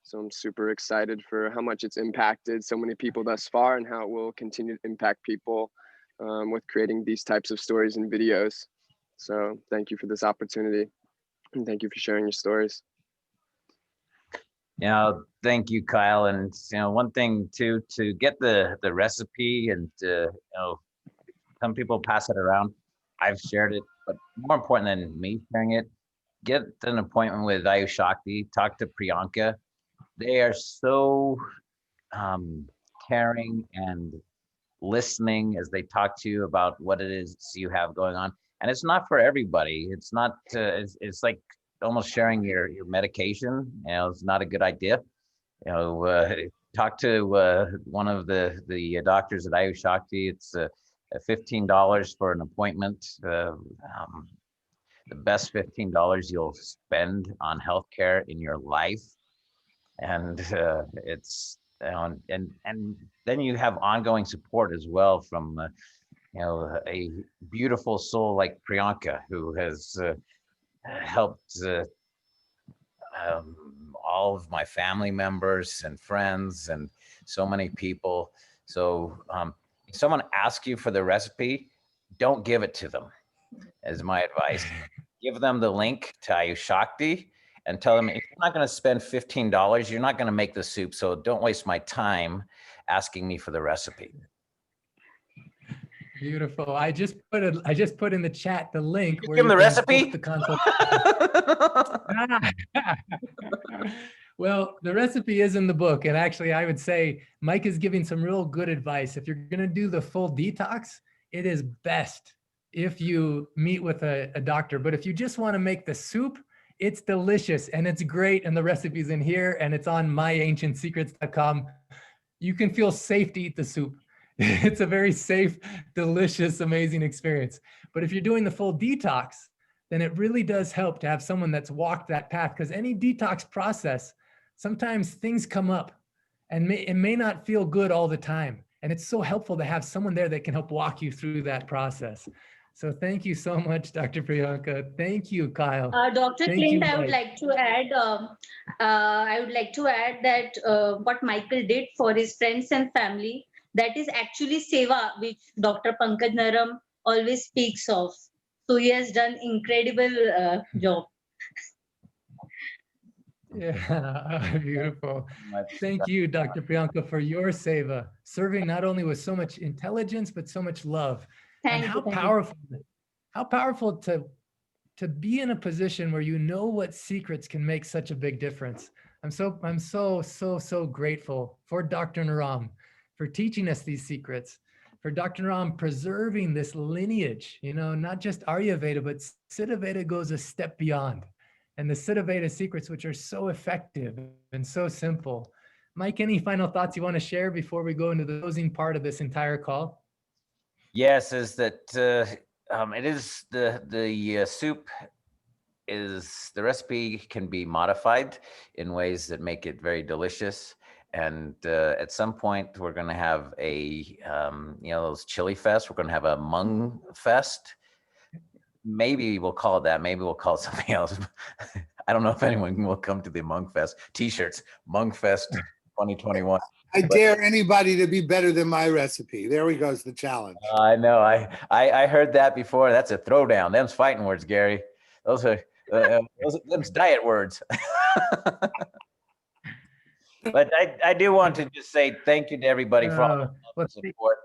So I'm super excited for how much it's impacted so many people thus far, and how it will continue to impact people with creating these types of stories and videos. So thank you for this opportunity, and thank you for sharing your stories. Thank you, Kyle. And one thing too, to get the recipe, and some people pass it around. I've shared it, but more important than me sharing it, get an appointment with Ayush Shakti, talk to Priyanka. They are so caring and listening as they talk to you about what it is you have going on. And it's not for everybody. It's not, it's like almost sharing your medication. It's not a good idea. Talk to one of the doctors at Ayush Shakti. It's $15 for an appointment. The best $15 you'll spend on healthcare in your life. And it's and then you have ongoing support as well from a beautiful soul like Priyanka, who has helped all of my family members and friends and so many people. So if someone asks you for the recipe, don't give it to them, is my advice. Give them the link to Ayush Shakti and tell them, if you're not going to spend $15, you're not going to make the soup. So don't waste my time asking me for the recipe. Beautiful. I just put in the chat the link where Give him you the can recipe. book the consult. Well, the recipe is in the book. And actually, I would say Mike is giving some real good advice. If you're going to do the full detox, it is best if you meet with a doctor. But if you just want to make the soup, it's delicious and it's great. And the recipe's in here and it's on myancientsecrets.com. You can feel safe to eat the soup. It's a very safe, delicious, amazing experience. But if you're doing the full detox, then it really does help to have someone that's walked that path, because any detox process, sometimes things come up and it may not feel good all the time. And it's so helpful to have someone there that can help walk you through that process. So thank you so much, Dr. Priyanka. Thank you, Kyle. Dr. Thank Clint, you, I would Mike. like to add, that what Michael did for his friends and family, that is actually seva, which Dr. Pankaj Naram always speaks of. So he has done incredible job. Yeah, beautiful. Thank you, Dr. Priyanka, for your seva, serving not only with so much intelligence, but so much love. And Thank you. how powerful to be in a position where you know what secrets can make such a big difference. I'm so grateful for Dr. Naram for teaching us these secrets, for Dr. Naram preserving this lineage, not just Ayurveda, but Siddha Veda goes a step beyond. And the Siddha Veda secrets, which are so effective and so simple. Mike, any final thoughts you want to share before we go into the closing part of this entire call? Yes, is that it is the soup is the recipe can be modified in ways that make it very delicious. And at some point we're going to have a those chili fest. We're going to have a Hmong fest. Maybe we'll call it that. Maybe we'll call it something else. I don't know if anyone will come to the Hmong Fest. T-shirts, Hmong Fest 2021. I dare anybody to be better than my recipe. There we goes the challenge. I know. I heard that before. That's a throwdown. Them's fighting words, Gary. Those are them's diet words. But I do want to just say thank you to everybody for all the support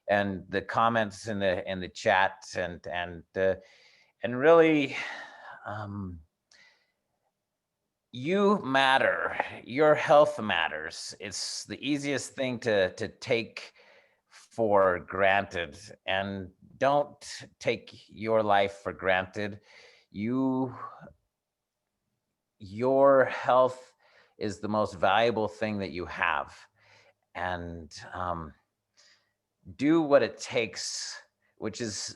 and the comments in the chat and really, you matter. Your health matters. It's the easiest thing to take for granted, and don't take your life for granted. Your health is the most valuable thing that you have, and do what it takes, which is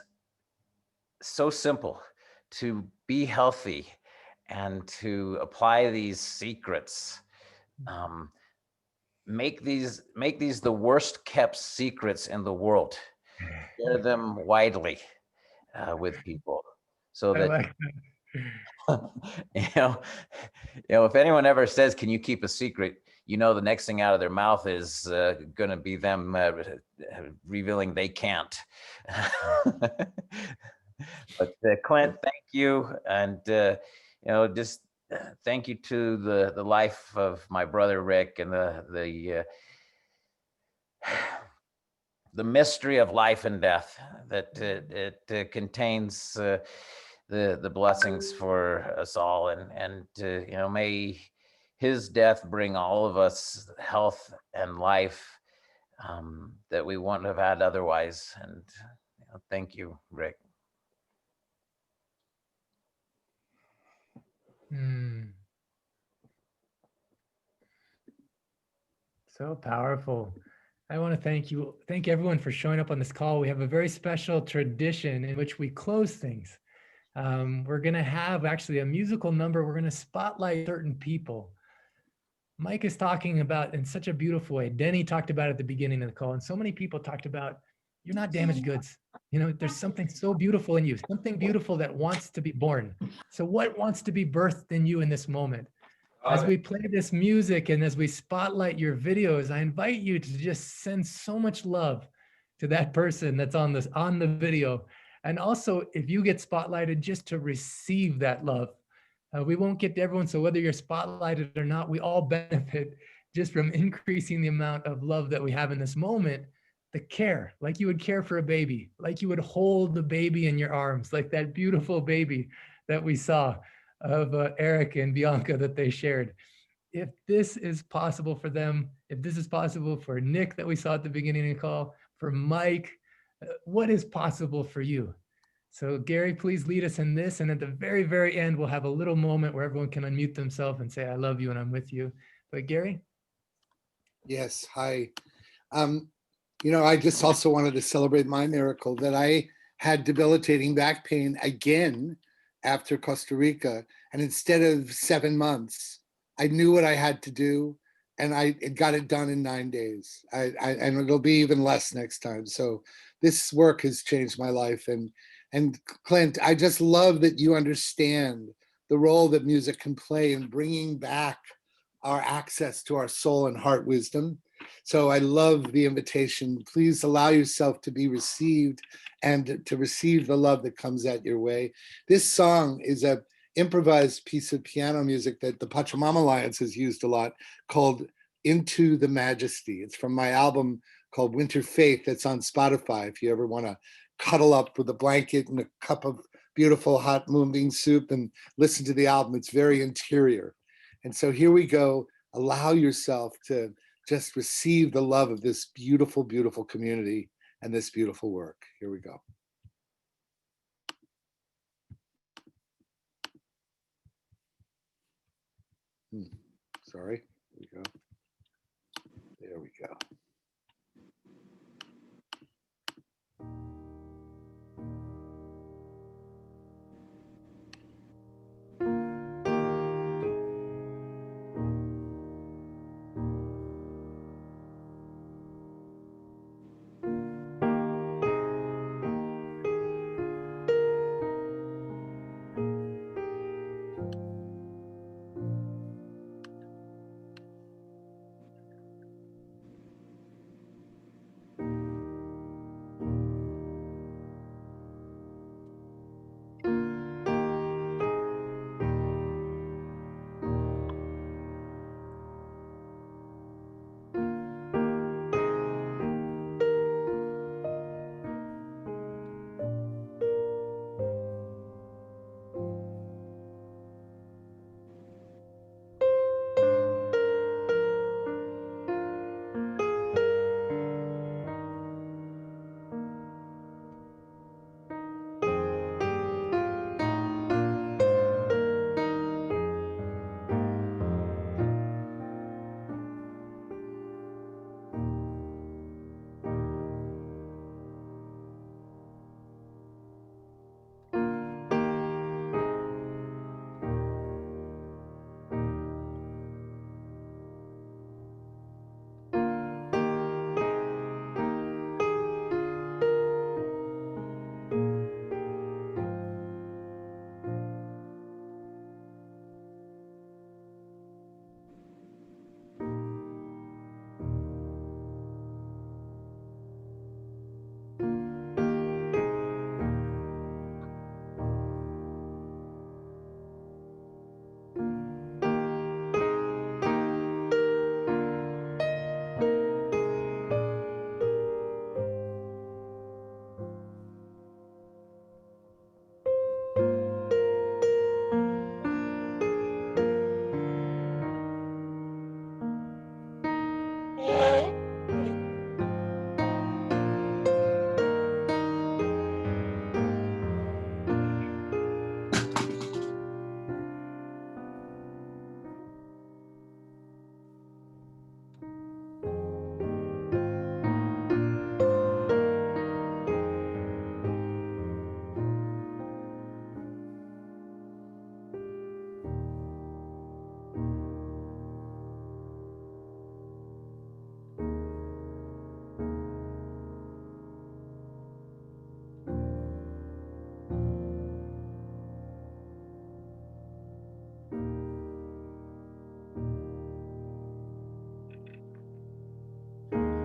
so simple, to be healthy and to apply these secrets. Make these the worst kept secrets in the world. Share them widely with people, so that if anyone ever says, "Can you keep a secret?" the next thing out of their mouth is going to be them revealing they can't. But Clint, thank you, and just thank you to the life of my brother Rick, and the mystery of life and death that it contains the blessings for us all, and may his death bring all of us health and life that we wouldn't have had otherwise. And thank you, Rick. So powerful. I want to thank everyone for showing up on this call. We have a very special tradition in which we close things. We're going to have actually a musical number. We're going to spotlight certain people. Mike is talking about in such a beautiful way. Denny talked about it at the beginning of the call, and so many people talked about, you're not damaged goods. There's something so beautiful in you, something beautiful that wants to be born. So what wants to be birthed in you in this moment? As we play this music and as we spotlight your videos, I invite you to just send so much love to that person that's on the video. And also, if you get spotlighted, just to receive that love. We won't get to everyone, so whether you're spotlighted or not, we all benefit just from increasing the amount of love that we have in this moment the care, like you would care for a baby, like you would hold the baby in your arms, like that beautiful baby that we saw of Eric and Bianca that they shared. If this is possible for them, if this is possible for Nick that we saw at the beginning of the call, for Mike, what is possible for you? So Gary, please lead us in this. And at the very, very end, we'll have a little moment where everyone can unmute themselves and say, I love you and I'm with you. But Gary? Yes, hi. I just also wanted to celebrate my miracle that I had debilitating back pain again after Costa Rica. And instead of 7 months, I knew what I had to do and I got it done in 9 days. And it'll be even less next time. So this work has changed my life. And Clint, I just love that you understand the role that music can play in bringing back our access to our soul and heart wisdom. So I love the invitation. Please allow yourself to be received and to receive the love that comes at your way. This song is a improvised piece of piano music that the Pachamama Alliance has used a lot called Into the Majesty. It's from my album called Winter Faith that's on Spotify if you ever want to cuddle up with a blanket and a cup of beautiful hot moonbeam soup and listen to the album. It's very interior. And so here we go. Allow yourself to just receive the love of this beautiful, beautiful community and this beautiful work. Here we go. Sorry. Here we go. There we go.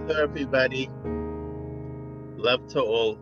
Hello, everybody. Love to all.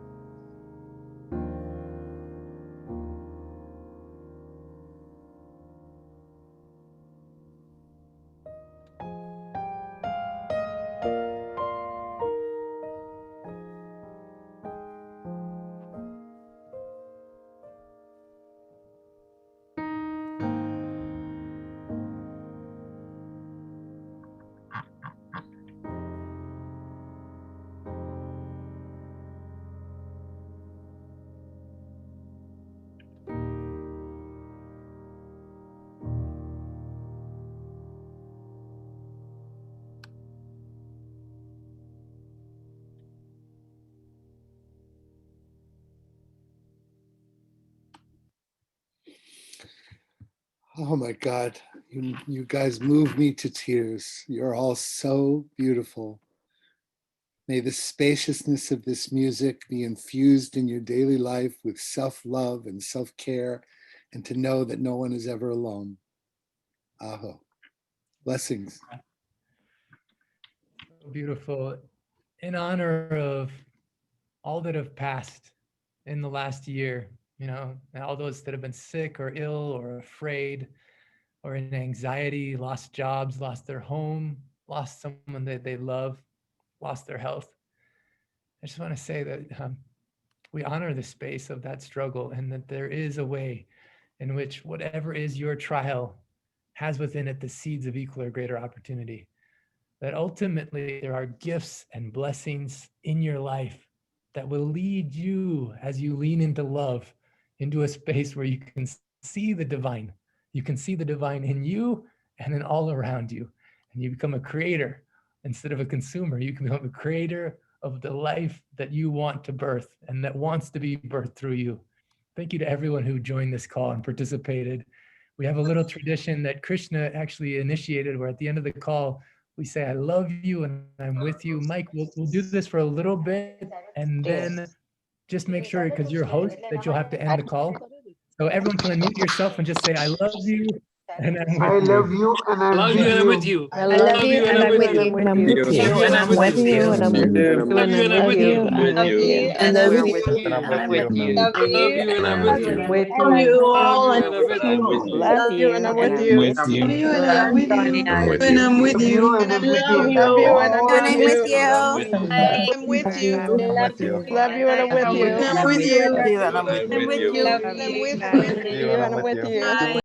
Oh my God, you guys move me to tears. You're all so beautiful. May the spaciousness of this music be infused in your daily life with self-love and self-care, and to know that no one is ever alone. Aho. Blessings. Beautiful. In honor of all that have passed in the last year, you know, and all those that have been sick or ill or afraid or in anxiety, lost jobs, lost their home, lost someone that they love, lost their health. I just want to say that we honor the space of that struggle, and that there is a way in which whatever is your trial has within it the seeds of equal or greater opportunity. That ultimately there are gifts and blessings in your life that will lead you, as you lean into love, into a space where you can see the divine. You can see the divine in you and in all around you. And you become a creator instead of a consumer. You can become a creator of the life that you want to birth and that wants to be birthed through you. Thank you to everyone who joined this call and participated. We have a little tradition that Krishna actually initiated, where at the end of the call, we say, I love you and I'm with you. Mike, we'll do this for a little bit, and then just make sure, because you're a host, that you'll have to end the call. So everyone can unmute yourself and just say, I love you and I'm I with love you. you and I'm Love you and I'm with you. I love you and I'm with you. Love you and I'm with you. And I'm with you. Love you and I'm with you. Love you and I'm with you. And I'm with you. Love Love you you and I'm and with I'm you. with Love you. you All and and I'm with you. love you and I'm with you. With you. Love you and I'm with you and I'm with you. love you and I'm with With you. you. I'm with you. Love you and I'm with you. I'm with you. I'm with you. I'm with you. Love you and I'm with you.